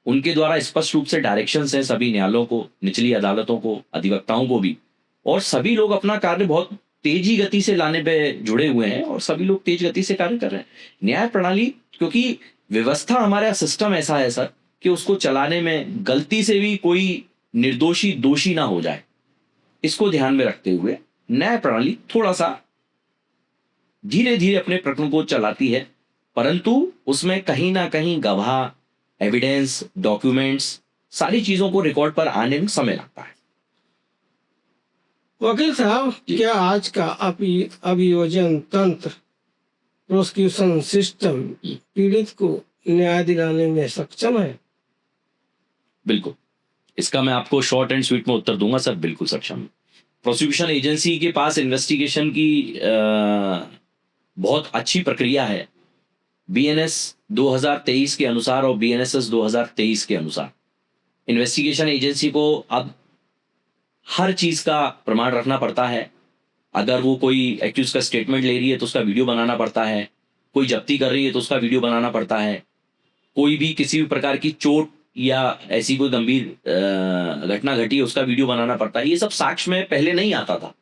S2: उनके द्वारा स्पष्ट रूप से डायरेक्शंस हैं सभी न्यायालयों को, निचली अदालतों को, अधिवक्ताओं को भी, और सभी लोग अपना कार्य बहुत तेजी गति से लाने पे जुड़े हुए हैं और सभी लोग तेज गति से कार्य कर रहे हैं। न्याय प्रणाली, क्योंकि व्यवस्था, हमारा सिस्टम ऐसा है सर कि उसको चलाने में गलती से भी कोई निर्दोषी दोषी ना हो जाए, इसको ध्यान में रखते हुए न्याय प्रणाली थोड़ा सा धीरे धीरे अपने प्रकरण को चलाती है, परंतु उसमें कहीं ना कहीं गवाह, एविडेंस, डॉक्यूमेंट्स, सारी चीजों को रिकॉर्ड पर आने में समय लगता है।
S1: वकील साहब, क्या आज का अभियोजन तंत्र, प्रोसिक्यूशन सिस्टम पीड़ित को न्याय दिलाने में सक्षम है?
S2: बिल्कुल, इसका मैं आपको शॉर्ट एंड स्वीट में उत्तर दूंगा सर, बिल्कुल सक्षम। प्रोसिक्यूशन एजेंसी के पास इन्वेस्टिगेशन की बहुत अच्छी प्रक्रिया है। बीएनएस 2023 के अनुसार और बीएनएसएस 2023 के अनुसार इन्वेस्टिगेशन एजेंसी को अब हर चीज का प्रमाण रखना पड़ता है। अगर वो कोई एक्यूज का स्टेटमेंट ले रही है तो उसका वीडियो बनाना पड़ता है, कोई जब्ती कर रही है तो उसका वीडियो बनाना पड़ता है, कोई भी किसी भी प्रकार की चोट या ऐसी कोई गंभीर घटना घटी है उसका वीडियो बनाना पड़ता है। ये सब साक्ष्य में पहले नहीं आता था।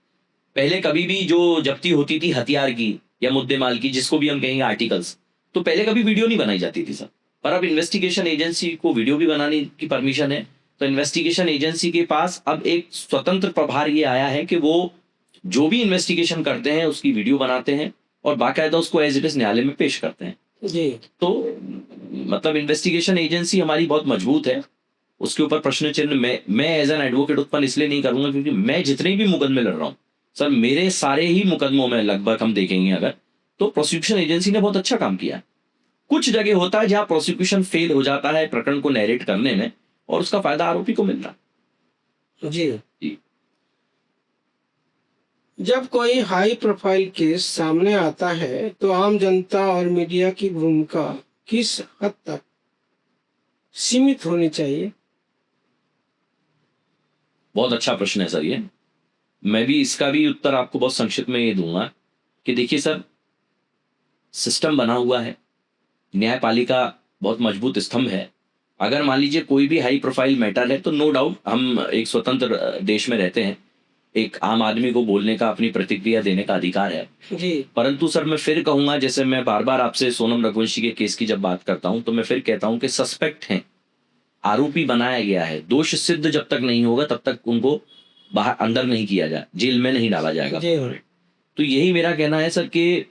S2: पहले कभी भी जो जब्ती होती थी हथियार की या मुद्देमाल की, जिसको भी हम कहेंगे आर्टिकल्स, तो पहले कभी वीडियो नहीं बनाई जाती थी सर। पर अब इन्वेस्टिगेशन एजेंसी को वीडियो भी बनाने की परमिशन है, तो इन्वेस्टिगेशन एजेंसी के पास अब एक स्वतंत्र प्रभार ये आया है कि वो जो भी इन्वेस्टिगेशन करते हैं उसकी वीडियो बनाते हैं और बाकायदा उसको एज इट इज न्यायालय में पेश करते हैं
S1: जी।
S2: तो मतलब इन्वेस्टिगेशन एजेंसी हमारी बहुत मजबूत है, उसके ऊपर प्रश्न चिन्ह मैं एज एन एडवोकेट उत्पन्न इसलिए नहीं करूंगा क्योंकि मैं जितने भी मुकदमे लड़ रहा हूँ सर, मेरे सारे ही मुकदमों में लगभग हम देखेंगे अगर तो प्रोसिक्यूशन एजेंसी ने बहुत अच्छा काम किया है। कुछ जगह होता है जहां प्रोसिक्यूशन फेल हो जाता है प्रकरण को नैरेट करने में और उसका फायदा आरोपी को मिलता है।
S1: जी।
S2: जी।
S1: जब कोई हाई प्रोफाइल केस सामने आता है तो आम जनता और मीडिया की भूमिका किस हद तक सीमित होनी चाहिए?
S2: बहुत अच्छा प्रश्न है सर ये। मैं भी इसका भी उत्तर आपको बहुत संक्षिप्त में ये दूंगा कि देखिए सर, सिस्टम बना हुआ है, न्यायपालिका बहुत मजबूत स्तंभ है। अगर मान लीजिए कोई भी हाई प्रोफाइल मैटर है तो नो डाउट हम एक स्वतंत्र देश में रहते हैं, एक आम आदमी को बोलने का, अपनी प्रतिक्रिया देने का अधिकार है
S1: जी।
S2: परंतु सर मैं फिर कहूंगा, जैसे मैं बार बार आपसे सोनम रघुवंशी के केस की जब बात करता हूं तो मैं फिर कहता हूं कि सस्पेक्ट हैं, आरोपी बनाया गया है, दोष सिद्ध जब तक नहीं होगा तब तक उनको बाहर अंदर नहीं किया जाए, जेल में नहीं डाला जाएगा। तो यही मेरा कहना है सर कि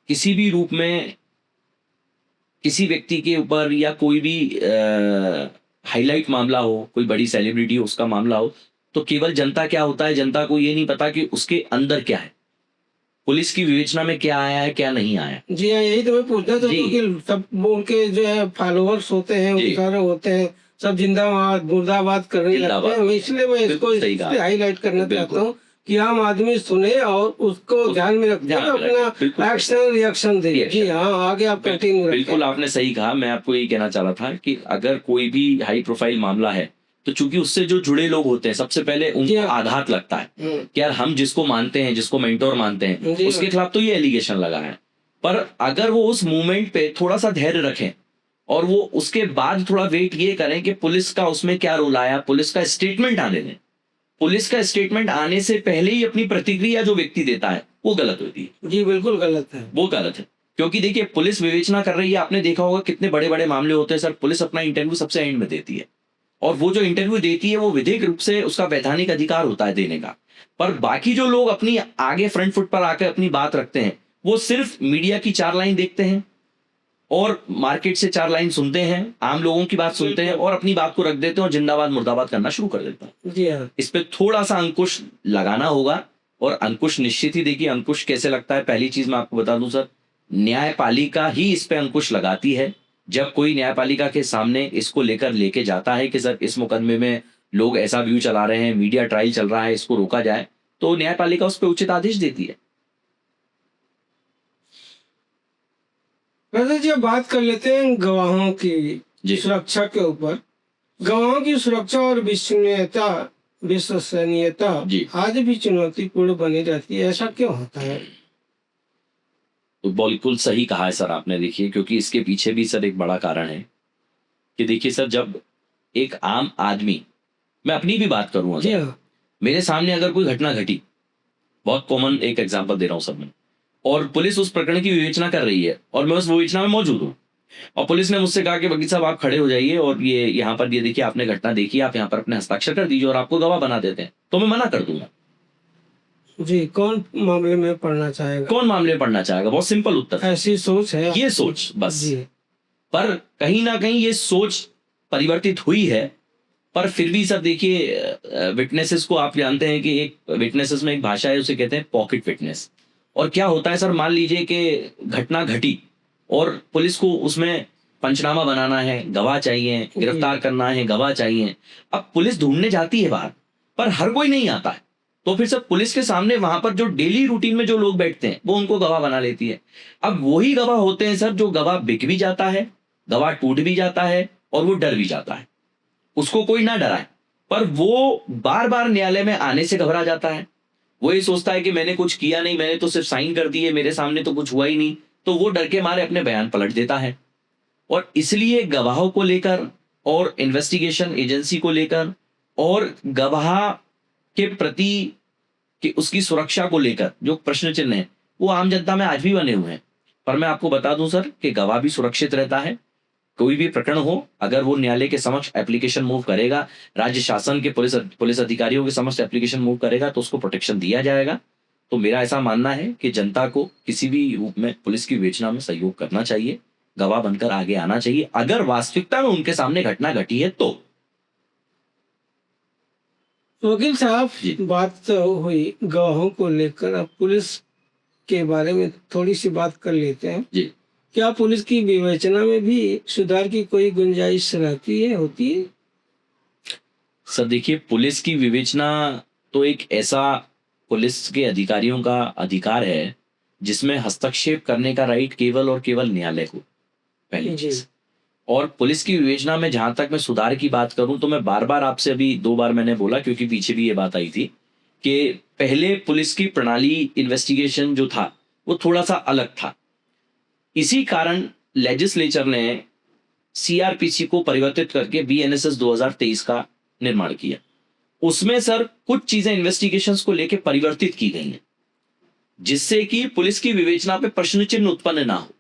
S2: किसी भी रूप में किसी व्यक्ति के ऊपर या कोई भी हाईलाइट मामला हो, कोई बड़ी सेलिब्रिटी हो उसका मामला हो, तो केवल जनता क्या होता है, जनता को ये नहीं पता कि उसके अंदर क्या है, पुलिस की विवेचना में क्या आया है क्या नहीं आया।
S1: जी हाँ, यही तो मैं पूछना था कि सब उनके जो है फॉलोअर्स होते हैं, वो सारे होते हैं, सब जिंदाबाद मुर्दाबाद करने लगते हैं। इसलिए मैं इसको हाईलाइट करना चाहता हूँ कि आम आदमी सुने और उसको ध्यान में रखते हैं, अपना एक्शन रिएक्शन दे। जी हाँ, आगे आप कंटिन्यू।
S2: बिल्कुल आपने सही कहा। मैं आपको यही कहना चाह रहा था कि अगर कोई भी हाई प्रोफाइल मामला है तो चूंकि उससे जो जुड़े लोग होते हैं सबसे पहले उनको आघात लगता है कि यार हम जिसको मानते हैं, जिसको मेंटोर मानते हैं, उसके खिलाफ तो ये एलिगेशन लगा है। पर अगर वो उस मूवमेंट पे थोड़ा सा धैर्य रखें और वो उसके बाद थोड़ा वेट ये करें कि पुलिस का उसमें क्या रोल आया, पुलिस का स्टेटमेंट आने दें। पुलिस का स्टेटमेंट आने से पहले ही अपनी प्रतिक्रिया जो व्यक्ति देता है वो गलत होती है।
S1: जी बिल्कुल गलत है,
S2: वो गलत है। क्योंकि देखिए पुलिस विवेचना कर रही है, आपने देखा होगा कितने बड़े बड़े मामले होते हैं सर, पुलिस अपना इंटरव्यू सबसे एंड में देती है।
S3: और वो जो इंटरव्यू देती है वो विधिक रूप से उसका वैधानिक अधिकार होता है देने का। पर बाकी जो लोग अपनी आगे फ्रंट फुट पर आकर अपनी बात रखते हैं वो सिर्फ मीडिया की 4 लाइन देखते हैं और मार्केट से 4 लाइन सुनते हैं, आम लोगों की बात सुनते हैं और अपनी बात को रख देते हैं और जिंदाबाद मुर्दाबाद करना शुरू कर देते हैं।
S1: जी हाँ।
S3: इस पे थोड़ा सा अंकुश लगाना होगा और अंकुश निश्चित ही देखिए अंकुश कैसे लगता है। पहली चीज मैं आपको बता दूं सर, न्यायपालिका ही इस पे अंकुश लगाती है। जब कोई न्यायपालिका के सामने इसको लेकर लेके जाता है कि सर इस मुकदमे में लोग ऐसा व्यू चला रहे हैं, मीडिया ट्रायल चल रहा है, इसको रोका जाए, तो न्यायपालिका उस पर उचित आदेश देती है।
S1: वैसे जी अब बात कर लेते हैं गवाहों की
S3: जी।
S1: सुरक्षा के ऊपर। गवाहों की सुरक्षा और विश्वसनीयता
S3: जी।
S1: आज भी चुनौतीपूर्ण बनी रहती है, ऐसा क्यों होता है?
S3: तो बिल्कुल सही कहा है सर आपने। देखिए क्योंकि इसके पीछे भी सर एक बड़ा कारण है कि देखिए सर, जब एक आम आदमी, मैं अपनी भी बात करूं,
S1: जी
S3: अगर
S1: हाँ।
S3: मेरे सामने अगर कोई घटना घटी, बहुत कॉमन एक एग्जांपल दे रहा हूं सर मैं, और पुलिस उस प्रकरण की विवेचना कर रही है और मैं उस विवेचना में मौजूद हूं और पुलिस ने मुझसे कहा कि वकील साहब आप खड़े हो जाइए और ये यहाँ पर ये देखिए आपने घटना देखी, आप यहाँ पर अपने हस्ताक्षर कर दीजिए और आपको गवाह बना देते हैं, तो मैं मना कर दूंगा।
S1: जी, कौन मामले में पढ़ना चाहेगा?
S3: कौन मामले में पढ़ना चाहेगा? बहुत सिंपल उत्तर है।
S1: ऐसी सोच है
S3: ये सोच बस।
S1: जी।
S3: पर कहीं ना कहीं ये सोच परिवर्तित हुई है, पर फिर भी सर देखिए विटनेसेस को आप जानते हैं कि एक विटनेसेस में एक भाषा है, उसे कहते हैं पॉकेट विटनेस। और क्या होता है सर, मान लीजिए कि घटना घटी और पुलिस को उसमें पंचनामा बनाना है, गवाह चाहिए, गिरफ्तार करना है, गवाह चाहिए। अब पुलिस ढूंढने जाती है बाहर, पर हर कोई नहीं आता है, तो फिर सब पुलिस के सामने वहां पर जो डेली रूटीन में जो लोग बैठते हैं वो उनको गवाह बना लेती है। अब वही गवाह होते हैं सर जो गवाह बिक भी जाता है, गवाह टूट भी जाता है और वो डर भी जाता है। उसको कोई ना डराए, पर वो बार बार न्यायालय में आने से घबरा जाता है। वो ये सोचता है कि मैंने कुछ किया नहीं, मैंने तो सिर्फ साइन कर दिए, मेरे सामने तो कुछ हुआ ही नहीं, तो वो डर के मारे अपने बयान पलट देता है। और इसलिए गवाहों को लेकर और इन्वेस्टिगेशन एजेंसी को लेकर और गवाह के प्रति कि उसकी सुरक्षा को लेकर जो प्रश्न चिन्ह है वो आम जनता में आज भी बने हुए हैं। पर मैं आपको बता दूं सर कि गवाह भी सुरक्षित रहता है। कोई भी प्रकरण हो, अगर वो न्यायालय के समक्ष एप्लीकेशन मूव करेगा, राज्य शासन के पुलिस अधिकारियों के समक्ष एप्लीकेशन मूव करेगा, तो उसको प्रोटेक्शन दिया जाएगा। तो मेरा ऐसा मानना है कि जनता को किसी भी रूप में पुलिस की विवेचना में सहयोग करना चाहिए, गवाह बनकर आगे आना चाहिए, अगर वास्तविकता में उनके सामने घटना घटी है तो।
S1: वकील साहब,
S3: जी।
S1: बात तो हुई गवाहों को लेकर, अब पुलिस के बारे में थोड़ी सी बात कर लेते हैं।
S3: जी।
S1: क्या पुलिस की विवेचना में भी सुधार की कोई गुंजाइश रहती है, होती है?
S3: सर देखिए, पुलिस की विवेचना तो एक ऐसा पुलिस के अधिकारियों का अधिकार है जिसमें हस्तक्षेप करने का राइट केवल और केवल न्यायालय को, पहली
S1: जी।
S3: चीज। और पुलिस की विवेचना में जहां तक मैं सुधार की बात करूं तो मैं बार बार आपसे, अभी 2 बार मैंने बोला क्योंकि पीछे भी ये बात आई थी कि पहले पुलिस की प्रणाली इन्वेस्टिगेशन जो था वो थोड़ा सा अलग था। इसी कारण लेजिस्लेचर ने सीआरपीसी को परिवर्तित करके बीएनएसएस 2023 का निर्माण किया। उसमें सर कुछ चीजें इन्वेस्टिगेशंस को लेकर परिवर्तित की गई हैं जिससे कि पुलिस की विवेचना पे प्रश्न चिन्ह उत्पन्न ना हो।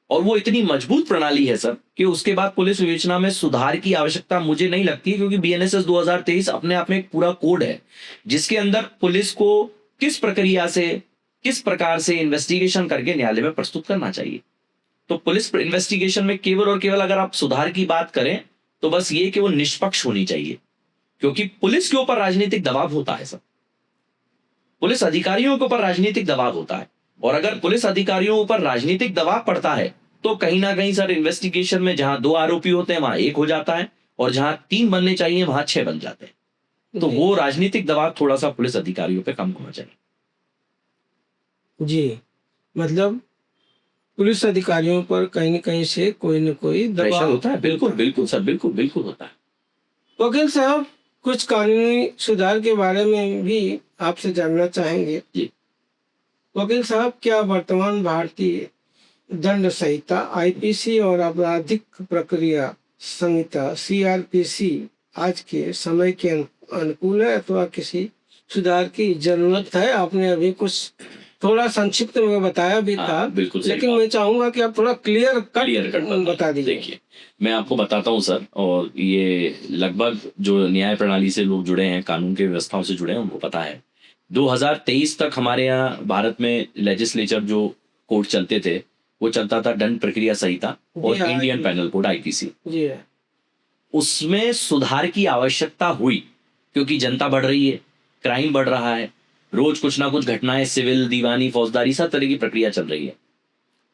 S3: और वो इतनी मजबूत प्रणाली है सर कि उसके बाद पुलिस विवेचना में सुधार की आवश्यकता मुझे नहीं लगती है, क्योंकि बीएनएसएस 2023 अपने आप में एक पूरा कोड है जिसके अंदर पुलिस को किस प्रक्रिया से, किस प्रकार से इन्वेस्टिगेशन करके न्यायालय में प्रस्तुत करना चाहिए। तो पुलिस इन्वेस्टिगेशन में केवल और केवल अगर आप सुधार की बात करें तो बस ये कि वो निष्पक्ष होनी चाहिए, क्योंकि पुलिस के ऊपर राजनीतिक दबाव होता है सर, पुलिस अधिकारियों के ऊपर राजनीतिक दबाव होता है। और अगर पुलिस अधिकारियों ऊपर राजनीतिक दबाव पड़ता है तो कहीं ना कहीं सर इन्वेस्टिगेशन में जहां 2 आरोपी होते हैं वहां 1 हो जाता है और जहां 3 बनने चाहिए वहां 6 बन जाते हैं। तो वो राजनीतिक दबाव थोड़ा सा पुलिस अधिकारियों पे कम होना चाहिए।
S1: जी, मतलब पुलिस अधिकारियों पर कहीं न कहीं से कोई न कोई
S3: प्रेशर
S1: दबाव
S3: होता है। बिल्कुल बिल्कुल सर, बिल्कुल बिल्कुल होता है।
S1: वकील साहब, कुछ कानूनी सुधार के बारे में भी आपसे जानना चाहेंगे।
S3: जी।
S1: वकील साहब, क्या वर्तमान भारतीय दंड संहिता आईपीसी और आपराधिक प्रक्रिया संहिता सीआरपीसी आज के समय के अनुकूल है अथवा किसी सुधार की जरूरत है? आपने अभी कुछ थोड़ा संक्षिप्त में बताया भी था,
S2: हाँ, बिल्कुल सही
S1: लेकिन
S2: बात।
S1: मैं चाहूंगा कि आप थोड़ा क्लियर
S2: क्लियर
S1: कट
S2: कट
S1: बता दीजिए।
S2: देखिए, मैं आपको बताता हूँ सर, और ये लगभग जो न्याय प्रणाली से लोग जुड़े हैं, कानून की व्यवस्थाओं से जुड़े हैं, उनको पता है। 2023 तक हमारे यहाँ भारत में लेजिस्लेचर जो कोड चलते थे, वो चलता था दंड प्रक्रिया संहिता और
S1: जी हाँ,
S2: इंडियन
S1: जी।
S2: Penal code IPC.
S1: जी हाँ।
S2: उसमें सुधार की आवश्यकता हुई क्योंकि जनता बढ़ रही है, क्राइम बढ़ रहा है, रोज कुछ ना कुछ घटनाएं, सिविल, दीवानी, फौजदारी, सब तरह की प्रक्रिया चल रही है।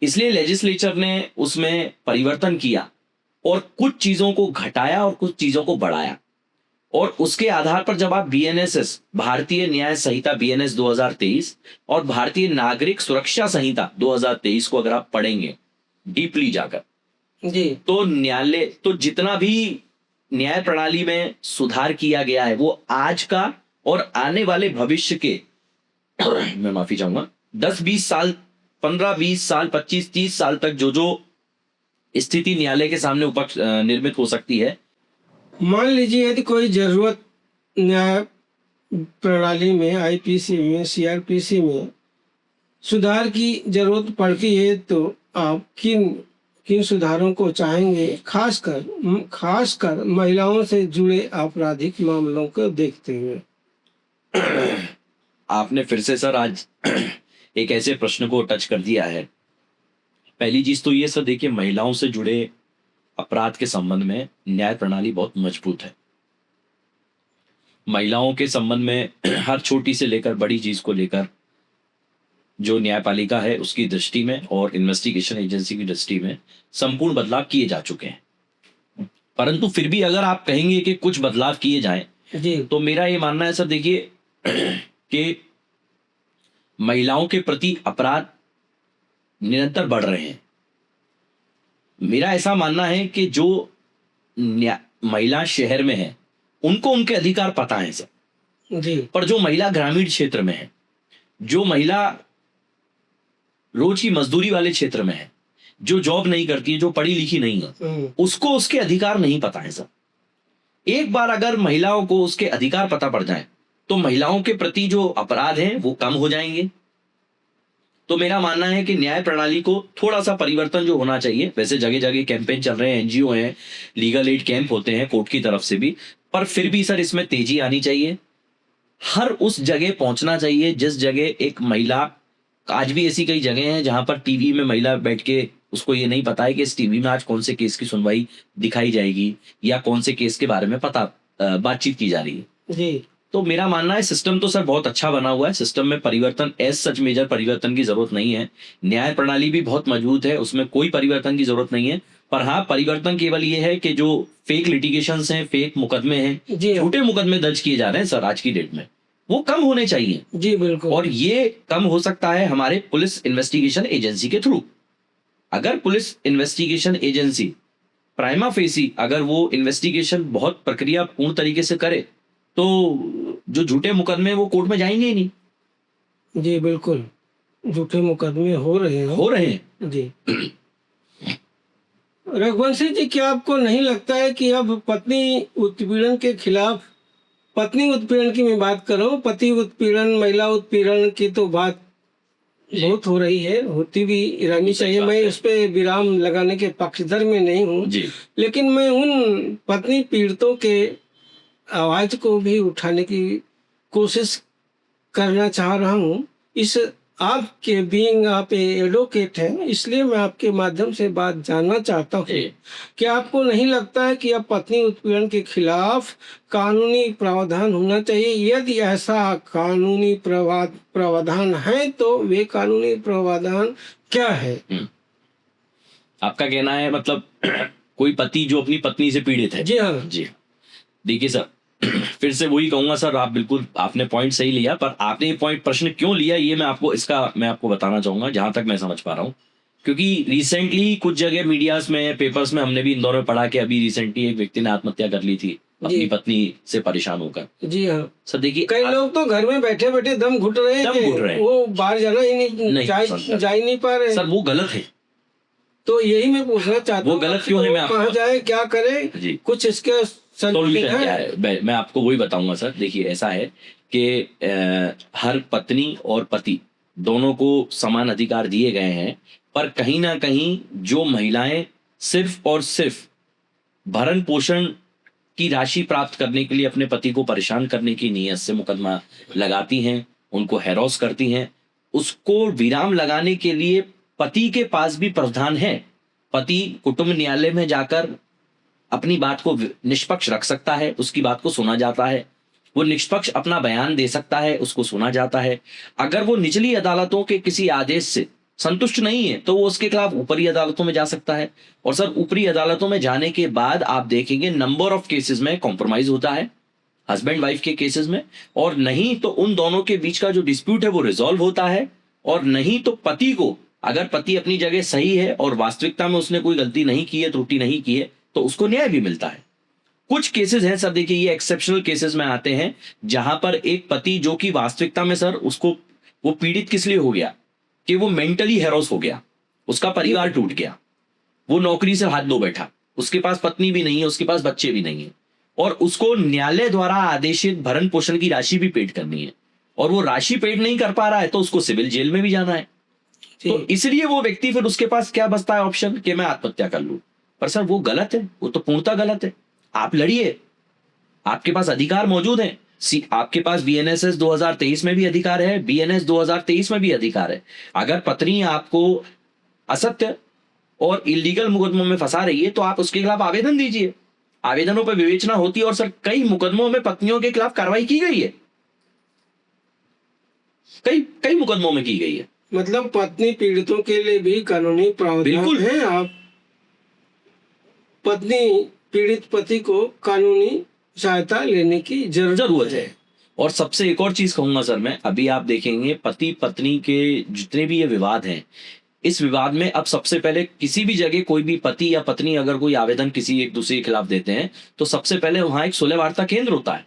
S2: इसलिए लेजिस्लेचर ने उसमें परिवर्तन किया और कुछ चीजों को घटाया और कुछ चीजों को बढ़ाया। और उसके आधार पर जब आप बीएनएसएस, भारतीय न्याय संहिता बीएनएस 2023 और भारतीय नागरिक सुरक्षा संहिता 2023 को अगर आप पढ़ेंगे डीपली जाकर,
S1: जी
S2: तो न्यायालय, तो जितना भी न्याय प्रणाली में सुधार किया गया है वो आज का और आने वाले भविष्य के मैं माफी चाहूंगा 10-20 साल, 15-20 साल, 25-30 साल तक जो जो स्थिति न्यायालय के सामने उपक्ष निर्मित हो सकती है।
S1: मान लीजिए यदि कोई जरूरत न्याय प्रणाली में, आईपीसी में, सीआरपीसी में सुधार की जरूरत पड़ती है, तो आप किन किन सुधारों को चाहेंगे, खासकर महिलाओं से जुड़े आपराधिक मामलों को देखते हुए?
S2: आपने फिर से सर आज एक ऐसे प्रश्न को टच कर दिया है। पहली चीज तो ये सर, देखिए, महिलाओं से जुड़े अपराध के संबंध में न्याय प्रणाली बहुत मजबूत है। महिलाओं के संबंध में हर छोटी से लेकर बड़ी चीज को लेकर जो न्यायपालिका है उसकी दृष्टि में और इन्वेस्टिगेशन एजेंसी की दृष्टि में संपूर्ण बदलाव किए जा चुके हैं। परंतु फिर भी अगर आप कहेंगे कि कुछ बदलाव किए जाएं,
S1: जी
S2: तो मेरा ये मानना है सर, देखिए कि महिलाओं के प्रति अपराध निरंतर बढ़ रहे हैं। मेरा ऐसा मानना है कि जो महिला शहर में है उनको उनके अधिकार पता है सर,
S1: जी
S2: पर जो महिला ग्रामीण क्षेत्र में है, जो महिला रोज की मजदूरी वाले क्षेत्र में है, जो जॉब नहीं करती है, जो पढ़ी लिखी नहीं है, उसको उसके अधिकार नहीं पता है सर। एक बार अगर महिलाओं को उसके अधिकार पता पड़ जाए तो महिलाओं के प्रति जो अपराध हैं वो कम हो जाएंगे। तो मेरा मानना है कि न्याय प्रणाली को थोड़ा सा परिवर्तन जो होना चाहिए, वैसे जगह जगह कैंपेन चल रहे हैं, एनजीओ हैं, लीगल एड कैंप होते हैं कोर्ट की तरफ से भी, पर फिर भी सर इसमें तेजी आनी चाहिए। हर उस जगह पहुंचना चाहिए जिस जगह एक महिला, आज भी ऐसी कई जगह हैं जहां पर टीवी में महिला बैठ के उसको ये नहीं पता है कि इस टीवी में आज कौन से केस की सुनवाई दिखाई जाएगी या कौन से केस के बारे में बातचीत की जा रही है।
S1: जी
S2: तो मेरा मानना है सिस्टम तो सर बहुत अच्छा बना हुआ है, सिस्टम में परिवर्तन, एज सच मेजर परिवर्तन की जरूरत नहीं है। न्याय प्रणाली भी बहुत मजबूत है, उसमें कोई परिवर्तन की जरूरत नहीं है। पर हाँ, परिवर्तन केवल ये है कि जो फेक लिटिगेशंस हैं, फेक मुकदमे हैं,
S1: जी
S2: झूठे मुकदमे दर्ज किए जा रहे हैं सर आज की डेट में, वो कम होने चाहिए।
S1: जी बिल्कुल।
S2: और ये कम हो सकता है हमारे पुलिस इन्वेस्टिगेशन एजेंसी के थ्रू। अगर police investigation agency prima facie अगर वो इन्वेस्टिगेशन बहुत प्रक्रिया पूर्ण तरीके से करे तो जो झूठे मुकदमे वो कोर्ट में जाएंगे ही नहीं।
S1: जी बिल्कुल, झूठे मुकदमे हो रहे हैं। जी रघुवंशी जी, क्या आपको नहीं लगता है कि अब पत्नी उत्पीड़न के खिलाफ, पत्नी उत्पीड़न की मैं बात कर रहा हूँ, पति उत्पीड़न, महिला उत्पीड़न की तो बात बहुत हो रही है, होती भी रहनी चाहिए। मैं उस पर विराम लगाने के पक्षधर में नहीं हूँ, लेकिन मैं उन पत्नी पीड़ितों के आवाज को भी उठाने की कोशिश करना चाह रहा हूँ। इस आपके बीइंग आप एडवोकेट हैं, इसलिए मैं आपके माध्यम से बात जानना चाहता हूँ कि आपको नहीं लगता है कि अब पत्नी उत्पीड़न के खिलाफ कानूनी प्रावधान होना चाहिए? यदि ऐसा कानूनी प्रावधान है तो वे कानूनी प्रावधान क्या है?
S2: आपका कहना है मतलब कोई पति जो अपनी पत्नी से पीड़ित है?
S1: जी हाँ।
S2: जी, देखिए सर, फिर से वही कहूंगा सर, आप बिल्कुल आपने पॉइंट सही लिया, पर आपने ये पॉइंट प्रश्न क्यों लिया ये मैं आपको बताना चाहूंगा, जहां तक मैं समझ पा रहा हूँ। क्योंकि रिसेंटली कुछ जगह मीडियाज में, पेपर्स में हमने भी इंदौर में पढ़ा कि अभी रिसेंटली एक व्यक्ति ने आत्महत्या कर ली थी अपनी पत्नी से परेशान होकर।
S1: जी हाँ
S2: सर देखिए,
S1: कई लोग तो घर में बैठे बैठे दम घुट रहे हैं, वो बाहर जाना ही नहीं, जा ही नहीं पा रहे।
S2: सर वो गलत है।
S1: तो यही मैं पूछना चाहता हूँ,
S2: वो गलत क्यों है? मैं
S1: कहाँ जाए, क्या करे जी? कुछ इसके
S2: सॉल्यूशन क्या है? मैं आपको वही बताऊंगा सर। देखिए ऐसा है कि हर पत्नी और पति
S3: दोनों को समान अधिकार दिए गए हैं, पर कहीं ना कहीं जो महिलाएं सिर्फ और सिर्फ भरण पोषण की राशि प्राप्त करने के लिए अपने पति को परेशान करने की नीयत से मुकदमा लगाती हैं, उनको हैरॉस करती हैं, उसको विराम लगाने के लिए पति के पास भी प्रावधान है। पति कुटुंब न्यायालय में जाकर अपनी बात को निष्पक्ष रख सकता है, उसकी बात को सुना जाता है, वो निष्पक्ष अपना बयान दे सकता है, उसको सुना जाता है। अगर वो निचली अदालतों के किसी आदेश से संतुष्ट नहीं है तो वो उसके खिलाफ ऊपरी अदालतों में जा सकता है। और सर ऊपरी अदालतों में जाने के बाद आप देखेंगे नंबर ऑफ केसेस में कॉम्प्रोमाइज होता है हस्बैंड वाइफ के केसेस में, और नहीं तो उन दोनों के बीच का जो डिस्प्यूट है वो रिजॉल्व होता है, और नहीं तो पति को, अगर पति अपनी जगह सही है और वास्तविकता में उसने कोई गलती नहीं की है, त्रुटि नहीं की है, तो उसको न्याय भी मिलता है। कुछ केसेस हैं सर, देखिए ये एक्सेप्शनल केसेस में आते हैं जहां पर एक पति जो कि वास्तविकता में सर उसको वो पीड़ित किस लिए हो गया कि वो मेंटली हैरोस हो गया, उसका परिवार टूट गया, वो नौकरी से हाथ धो बैठा, उसके पास पत्नी भी नहीं है, उसके पास बच्चे भी नहीं है, और उसको न्यायालय द्वारा आदेशित भरण पोषण की राशि भी पेड करनी है, और वो राशि पेड नहीं कर पा रहा है तो उसको सिविल जेल में भी जाना है। तो इसलिए वो व्यक्ति फिर उसके पास क्या बचता है ऑप्शन कि मैं आत्महत्या कर लूं। पर सर वो गलत है, वो तो पूर्णतः गलत है। आप लड़िए, आपके पास अधिकार मौजूद है। आपके पास बीएनएसएस 2023 में भी अधिकार है, बीएनएस 2023 में भी अधिकार है। अगर पत्नी आपको असत्य और इलीगल मुकदमों में फंसा रही है तो आप उसके खिलाफ आवेदन दीजिए, आवेदनों पर विवेचना होती है, और सर कई मुकदमों में पत्नियों के खिलाफ कार्रवाई की गई है, कई मुकदमों में की गई है।
S1: मतलब पत्नी पीड़ितों के लिए भी कानूनी प्रावधान है। आप पत्नी पीड़ित पति को कानूनी सहायता लेने की जरूरत है।
S3: और सबसे एक और चीज कहूंगा सर मैं, अभी आप देखेंगे पति पत्नी के जितने भी ये विवाद हैं, इस विवाद में अब सबसे पहले किसी भी जगह कोई भी पति या पत्नी अगर कोई आवेदन किसी एक दूसरे के खिलाफ देते हैं तो सबसे पहले वहां एक सुलह वार्ता केंद्र होता है,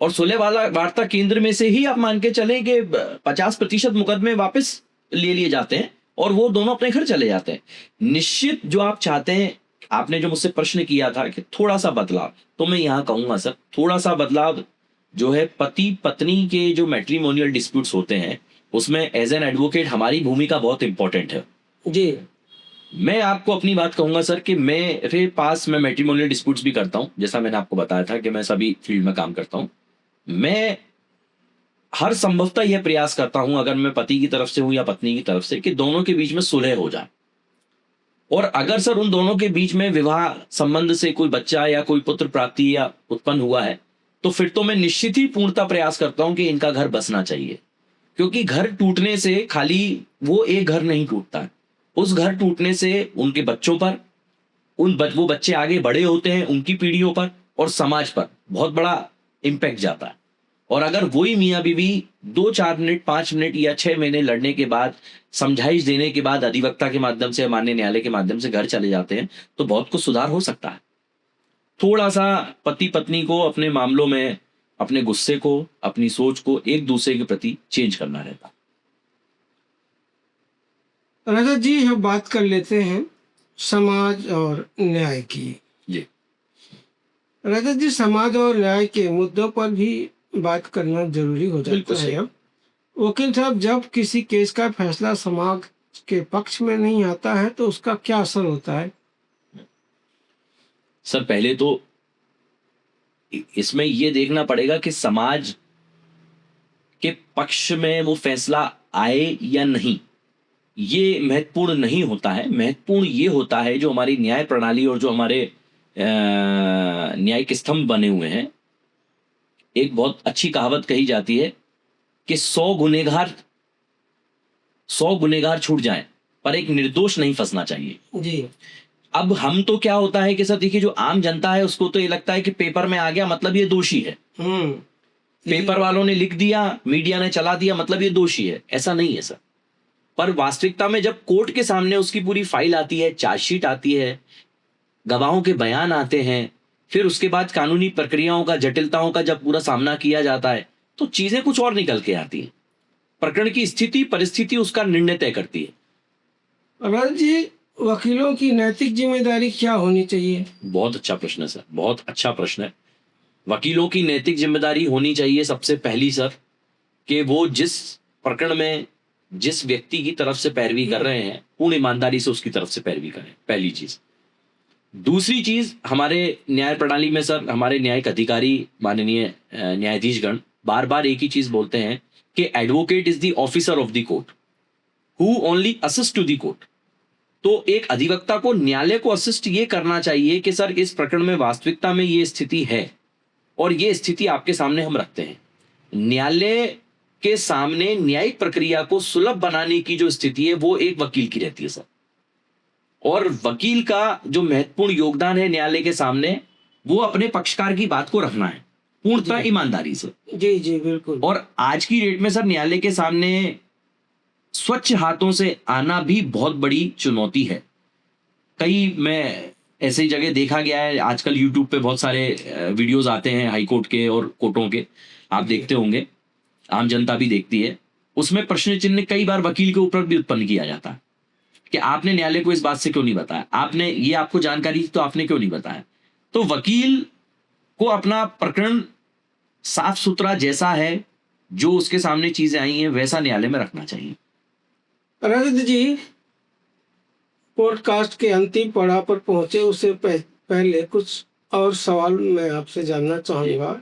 S3: और सुलह वार्ता केंद्र में से ही आप मान के चलें कि 50% मुकदमे वापस ले लिए जाते हैं और वो दोनों अपने घर चले जाते हैं। निश्चित जो आप चाहते हैं, आपने जो मुझसे प्रश्न किया था कि थोड़ा सा बदलाव, तो मैं यहाँ कहूंगा सर थोड़ा सा बदलाव जो है पति पत्नी के जो मैट्रिमोनियल डिस्प्यूट्स होते हैं उसमें एज एन एडवोकेट हमारी भूमिका बहुत इंपॉर्टेंट है
S1: जी।
S3: मैं आपको अपनी बात कहूंगा सर कि मेरे पास मैं मैट्रिमोनियल डिस्प्यूट्स भी करता हूं, जैसा मैंने आपको बताया था कि मैं सभी फील्ड में काम करता हूं। मैं हर संभवतः यह प्रयास करता हूं, अगर मैं पति की तरफ से हूं या पत्नी की तरफ से, कि दोनों के बीच में सुलह हो जाए। और अगर सर उन दोनों के बीच में विवाह संबंध से कोई बच्चा या कोई पुत्र प्राप्ति या उत्पन्न हुआ है तो फिर तो मैं निश्चित ही पूर्णतः प्रयास करता हूं कि इनका घर बसना चाहिए, क्योंकि घर टूटने से खाली वो एक घर नहीं टूटता है, उस घर टूटने से उनके बच्चों पर, वो बच्चे आगे बड़े होते हैं उनकी पीढ़ियों पर और समाज पर बहुत बड़ा इम्पैक्ट जाता है। और अगर वही मियाँ बीवी 2-4 मिनट 5 मिनट या 6 महीने लड़ने के बाद, समझाइश देने के बाद, अधिवक्ता के माध्यम से, माननीय न्यायालय के माध्यम से घर चले जाते हैं तो बहुत कुछ सुधार हो सकता है। थोड़ा सा पति पत्नी को अपने मामलों में अपने गुस्से को, अपनी सोच को एक दूसरे के प्रति चेंज करना रहता।
S1: राजा जी हम बात कर लेते हैं समाज और न्याय की।
S3: जी
S1: राजा जी, समाज और न्याय के मुद्दों पर भी बात करना जरूरी हो जाता है। अब वकील साहब, जब किसी केस का फैसला समाज के पक्ष में नहीं आता है तो उसका क्या असर होता है?
S3: सर पहले तो इसमें यह देखना पड़ेगा कि समाज के पक्ष में वो फैसला आए या नहीं, ये महत्वपूर्ण नहीं होता है। महत्वपूर्ण ये होता है जो हमारी न्याय प्रणाली और जो हमारे न्यायिक स्तंभ बने हुए हैं। एक बहुत अच्छी कहावत कही जाती है कि 100 गुनहगार छूट जाएं पर एक निर्दोष नहीं फंसना चाहिए
S1: जी।
S3: अब हम तो क्या होता है कि सर देखिए, जो आम जनता है उसको तो ये लगता है कि पेपर में आ गया मतलब ये दोषी है, पेपर वालों ने लिख दिया, मीडिया ने चला दिया मतलब ये दोषी है। ऐसा नहीं है सर। पर वास्तविकता में जब कोर्ट के सामने उसकी पूरी फाइल आती है, चार्जशीट आती है, गवाहों के बयान आते हैं, फिर उसके बाद कानूनी प्रक्रियाओं का, जटिलताओं का जब पूरा सामना किया जाता है तो चीजें कुछ और निकल के आती हैं। प्रकरण की स्थिति परिस्थिति उसका निर्णय तय करती है।
S1: राजा जी, वकीलों की नैतिक जिम्मेदारी क्या होनी चाहिए?
S3: बहुत अच्छा प्रश्न है सर, बहुत अच्छा प्रश्न है। वकीलों की नैतिक जिम्मेदारी होनी चाहिए सबसे पहली सर कि वो जिस प्रकरण में जिस व्यक्ति की तरफ से पैरवी कर रहे हैं पूर्ण ईमानदारी से उसकी तरफ से पैरवी करें, पहली चीज। दूसरी चीज, हमारे न्याय प्रणाली में सर हमारे न्यायिक अधिकारी माननीय न्यायाधीशगण बार बार एक ही चीज बोलते हैं कि advocate is the officer of the court who only assist to the court. तो एक अधिवक्ता को न्यायालय को असिस्ट ये करना चाहिए कि सर इस प्रकरण में वास्तविकता में ये स्थिति है और ये स्थिति आपके सामने हम रखते हैं। न्यायालय के सामने न्यायिक प्रक्रिया को सुलभ बनाने की जो स्थिति है वो एक वकील की रहती है सर, और वकील का जो महत्वपूर्ण योगदान है न्यायालय के सामने वो अपने पक्षकार की बात को रखना है पूर्णतः ईमानदारी से।
S1: जी जी बिल्कुल।
S3: और आज की डेट में सर न्यायालय के सामने स्वच्छ हाथों से आना भी बहुत बड़ी चुनौती है। कई मैं ऐसी जगह देखा गया है, आजकल यूट्यूब पे बहुत सारे वीडियोस आते हैं हाई कोर्ट के और कोर्टों के, आप देखते होंगे, आम जनता भी देखती है। उसमें प्रश्न चिन्ह कई बार वकील के ऊपर भी उत्पन्न किया जाता है कि आपने न्यायालय को इस बात से क्यों नहीं बताया, आपने ये आपको जानकारी थी तो आपने क्यों नहीं बताया। तो वकील को अपना प्रकरण साफ सुथरा जैसा है, जो उसके सामने चीजें आई हैं वैसा न्यायालय में रखना चाहिए।
S1: रजत जी, पॉडकास्ट के अंतिम पड़ाव पर पहुंचे उससे पहले कुछ और सवाल मैं आपसे जानना चाहूंगा।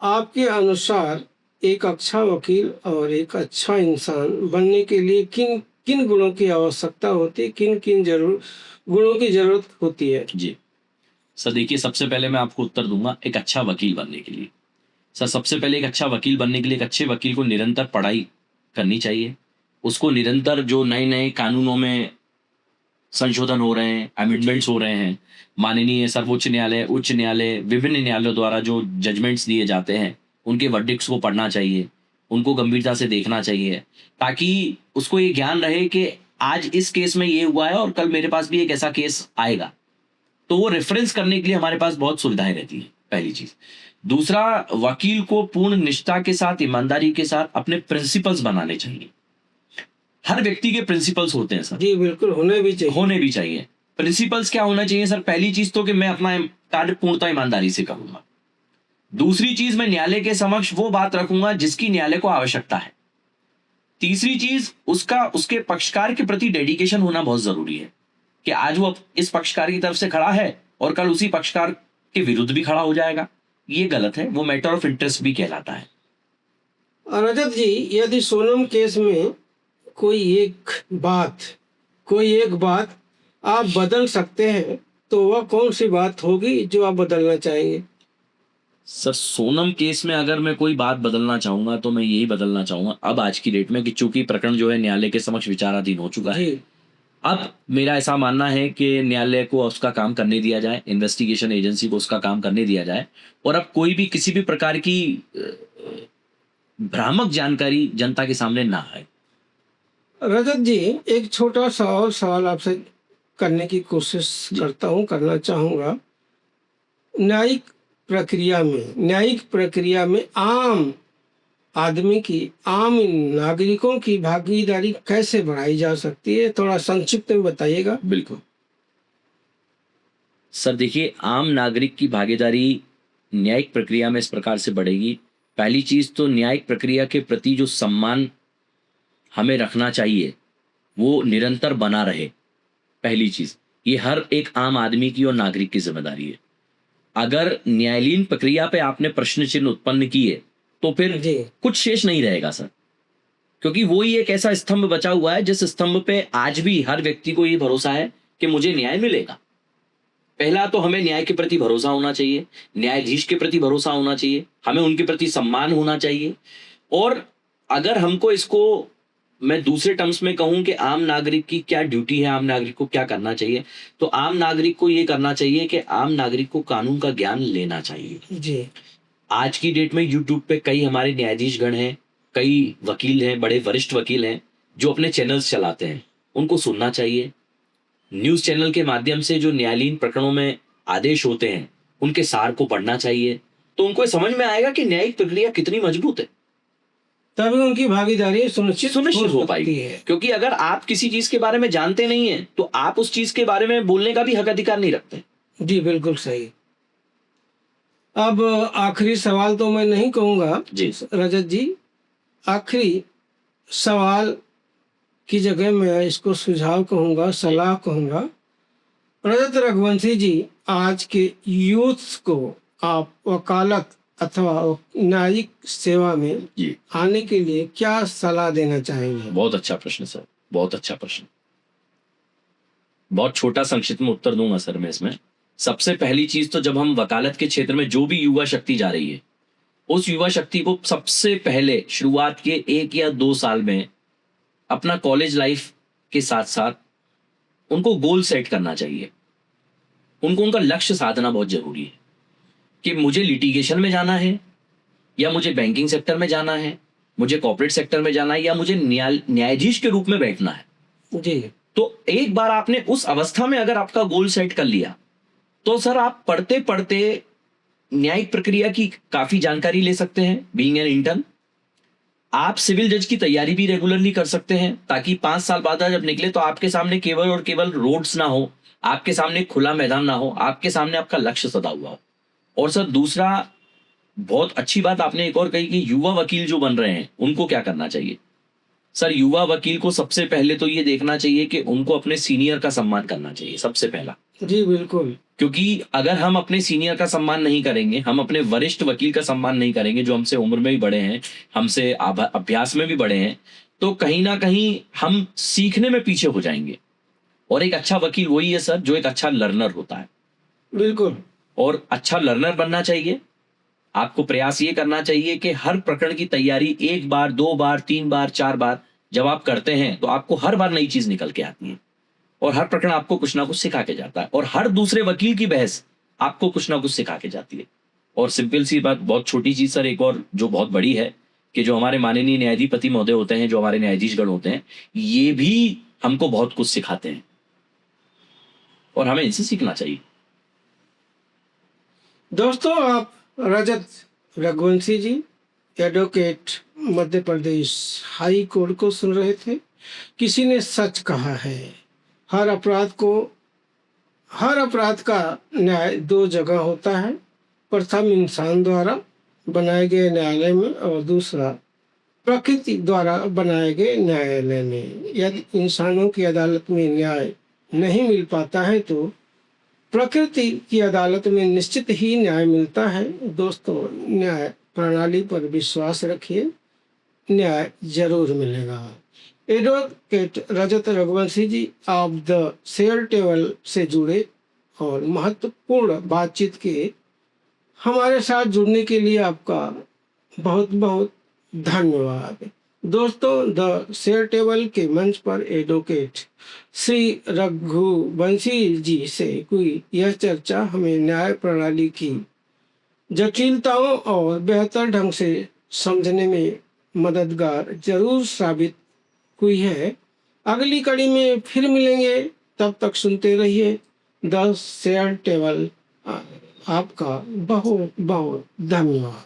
S1: आपके अनुसार एक अच्छा वकील और एक अच्छा इंसान बनने के लिए किन किन गुणों की आवश्यकता होती है, किन किन गुणों की जरूरत होती है?
S3: जी सर, देखिए सबसे पहले मैं आपको उत्तर दूंगा एक अच्छा वकील बनने के लिए। सर सबसे पहले एक अच्छा वकील बनने के लिए एक अच्छे वकील को निरंतर पढ़ाई करनी चाहिए। उसको निरंतर जो नए नए कानूनों में संशोधन हो रहे हैं, अमेंडमेंट्स हो रहे हैं, माननीय सर्वोच्च न्यायालय, उच्च न्यायालय, विभिन्न न्यायालयों द्वारा जो जजमेंट्स दिए जाते हैं उनके वर्डिक्ट्स को पढ़ना चाहिए, उनको गंभीरता से देखना चाहिए, ताकि उसको ये ज्ञान रहे कि आज इस केस में ये हुआ है और कल मेरे पास भी एक ऐसा केस आएगा। तो वो रेफरेंस करने के लिए हमारे पास बहुत सुविधाएं रहती है, पहली चीज। दूसरा, वकील को पूर्ण निष्ठा के साथ, ईमानदारी के साथ अपने प्रिंसिपल्स बनाने चाहिए। हर व्यक्ति के प्रिंसिपल्स होते हैं सर।
S1: जी बिल्कुल, होने भी चाहिए।
S3: प्रिंसिपल्स क्या होना चाहिए सर? पहली चीज तो कि मैं अपना कार्य पूर्णतः ईमानदारी से करूंगा। दूसरी चीज, मैं न्यायालय के समक्ष वो बात रखूंगा जिसकी न्यायालय को आवश्यकता है। तीसरी चीज, उसके पक्षकार के प्रति डेडिकेशन होना बहुत जरूरी है कि आज वो इस पक्षकार की तरफ से खड़ा है और कल उसी पक्षकार के विरुद्ध भी खड़ा हो जाएगा, ये गलत है। वो मैटर ऑफ इंटरेस्ट भी कहलाता है।
S1: रजत जी, यदि सोनम केस में कोई एक बात आप बदल सकते हैं तो वह कौन सी बात होगी जो आप बदलना चाहेंगे?
S3: सर सोनम केस में अगर मैं कोई बात बदलना चाहूंगा तो मैं यही बदलना चाहूंगा अब आज की डेट में कि चूंकि प्रकरण जो है न्यायालय के समक्ष विचाराधीन हो चुका है, अब मेरा ऐसा मानना है कि न्यायालय को उसका काम करने दिया जाए, इन्वेस्टिगेशन एजेंसी को उसका काम करने दिया जाए, और अब कोई भी किसी भी प्रकार की भ्रामक जानकारी जनता के सामने ना आए।
S1: रजत जी, एक छोटा सा और सवाल आपसे करने की कोशिश करना चाहूंगा। न्यायिक प्रक्रिया में आम आदमी की, आम नागरिकों की भागीदारी कैसे बढ़ाई जा सकती है? थोड़ा संक्षिप्त में बताइएगा।
S3: बिल्कुल सर, देखिए आम नागरिक की भागीदारी न्यायिक प्रक्रिया में इस प्रकार से बढ़ेगी। पहली चीज तो न्यायिक प्रक्रिया के प्रति जो सम्मान हमें रखना चाहिए वो निरंतर बना रहे। पहली चीज, ये हर एक आम आदमी की और नागरिक की जिम्मेदारी है। अगर न्यायालयीन प्रक्रिया पे आपने प्रश्न चिन्ह उत्पन्न किए तो फिर कुछ शेष नहीं रहेगा सर, क्योंकि वो ही एक ऐसा स्तंभ बचा हुआ है जिस स्तंभ पे आज भी हर व्यक्ति को ये भरोसा है कि मुझे न्याय मिलेगा। पहला तो हमें न्याय के प्रति भरोसा होना चाहिए, न्यायाधीश के प्रति भरोसा होना चाहिए, हमें उनके प्रति सम्मान होना चाहिए। और अगर हमको इसको मैं दूसरे टर्म्स में कहूं कि आम नागरिक की क्या ड्यूटी है, आम नागरिक को क्या करना चाहिए, तो आम नागरिक को ये करना चाहिए कि आम नागरिक को कानून का ज्ञान लेना चाहिए।
S1: जी,
S3: आज की डेट में यूट्यूब पे कई हमारे न्यायाधीशगण हैं, कई वकील हैं, बड़े वरिष्ठ वकील हैं जो अपने चैनल्स चलाते हैं, उनको सुनना चाहिए। न्यूज चैनल के माध्यम से जो न्यायालयीन प्रकरणों में आदेश होते हैं उनके सार को पढ़ना चाहिए, तो उनको समझ में आएगा कि न्यायिक प्रक्रिया कितनी मजबूत है,
S1: तभी उनकी भागीदारी सुनिश्चित
S3: हो पाएगी। क्योंकि अगर आप किसी चीज के बारे में जानते नहीं है तो आप उस चीज के बारे में बोलने का भी हक अधिकार नहीं रखते।
S1: जी बिल्कुल सही। अब आखिरी सवाल तो मैं नहीं कहूंगा
S3: जी
S1: रजत जी, आखिरी सवाल की जगह मैं इसको सुझाव कहूँगा, सलाह कहूँगा। रजत रघुवंशी जी, आज के यूथ को आप वकालत अथवा न्यायिक सेवा में
S2: जी
S1: आने के लिए क्या सलाह देना चाहेंगे?
S2: बहुत अच्छा प्रश्न सर, बहुत अच्छा प्रश्न। बहुत छोटा संक्षिप्त में उत्तर दूंगा सर मैं इसमें। सबसे पहली चीज तो जब हम वकालत के क्षेत्र में जो भी युवा शक्ति जा रही है, उस युवा शक्ति को सबसे पहले शुरुआत के 1 या 2 साल में अपना कॉलेज लाइफ के साथ साथ उनको गोल सेट करना चाहिए। उनको उनका लक्ष्य साधना बहुत जरूरी है कि मुझे लिटिगेशन में जाना है, या मुझे बैंकिंग सेक्टर में जाना है, मुझे कॉर्पोरेट सेक्टर में जाना है, या मुझे न्यायाधीश के रूप में बैठना है।
S1: जी।
S2: तो एक बार आपने उस अवस्था में अगर आपका गोल सेट कर लिया, तो सर आप पढ़ते पढ़ते न्यायिक प्रक्रिया की काफी जानकारी ले सकते हैं। बीइंग एन इंटर्न आप सिविल जज की तैयारी भी रेगुलरली कर सकते हैं, ताकि 5 साल बाद जब निकले तो आपके सामने केवल और केवल रोड्स ना हो, आपके सामने खुला मैदान ना हो, आपके सामने आपका लक्ष्य सदा हुआ हो। और सर दूसरा, बहुत अच्छी बात आपने एक और कही कि युवा वकील जो बन रहे हैं उनको क्या करना चाहिए। सर युवा वकील को सबसे पहले तो ये देखना चाहिए कि उनको अपने सीनियर का सम्मान करना चाहिए, सबसे पहला।
S1: जी बिल्कुल।
S2: क्योंकि अगर हम अपने सीनियर का सम्मान नहीं करेंगे, हम अपने वरिष्ठ वकील का सम्मान नहीं करेंगे, जो हमसे उम्र में भी बड़े हैं, हमसे अभ्यास में भी बड़े हैं, तो कहीं ना कहीं हम सीखने में पीछे हो जाएंगे। और एक अच्छा वकील वही है सर जो एक अच्छा लर्नर होता है।
S1: बिल्कुल।
S2: और अच्छा लर्नर बनना चाहिए, आपको प्रयास ये करना चाहिए कि हर प्रकरण की तैयारी 1 बार, 2 बार, 3 बार, 4 बार जब आप करते हैं तो आपको हर बार नई चीज निकल के आती है, और हर प्रकरण आपको कुछ ना कुछ सिखा के जाता है, और हर दूसरे वकील की बहस आपको कुछ ना कुछ सिखा के जाती है। और सिंपल सी बात, बहुत छोटी चीज सर एक और जो बहुत बड़ी है, कि जो हमारे माननीय न्यायाधिपति महोदय होते हैं, जो हमारे न्यायाधीशगण होते हैं, ये भी हमको बहुत कुछ सिखाते हैं और हमें इनसे सीखना चाहिए।
S1: दोस्तों, आप रजत रघुवंशी जी, advocate, Madhya Pradesh high court को सुन रहे थे। किसी ने सच कहा है, हर अपराध का न्याय 2 जगह होता है। प्रथम इंसान द्वारा बनाए गए न्यायालय में, और दूसरा प्रकृति द्वारा बनाए गए न्यायालय में। यदि इंसानों की अदालत में न्याय नहीं मिल पाता है तो प्रकृति की अदालत में निश्चित ही न्याय मिलता है। दोस्तों, न्याय प्रणाली पर विश्वास रखिए, न्याय जरूर मिलेगा। एडवोकेट रजत रघुवंशी जी, आप द शेयर टेबल से जुड़े और महत्वपूर्ण बातचीत के हमारे साथ जुड़ने के लिए आपका बहुत बहुत धन्यवाद। दोस्तों, द शेयर टेबल के मंच पर एडवोकेट श्री रघुवंशी जी से हुई यह चर्चा हमें न्याय प्रणाली की जटिलताओं और बेहतर ढंग से समझने में मददगार जरूर साबित हुई है। अगली कड़ी में फिर मिलेंगे, तब तक सुनते रहिए द शेयर टेबल। आपका बहुत बहुत धन्यवाद।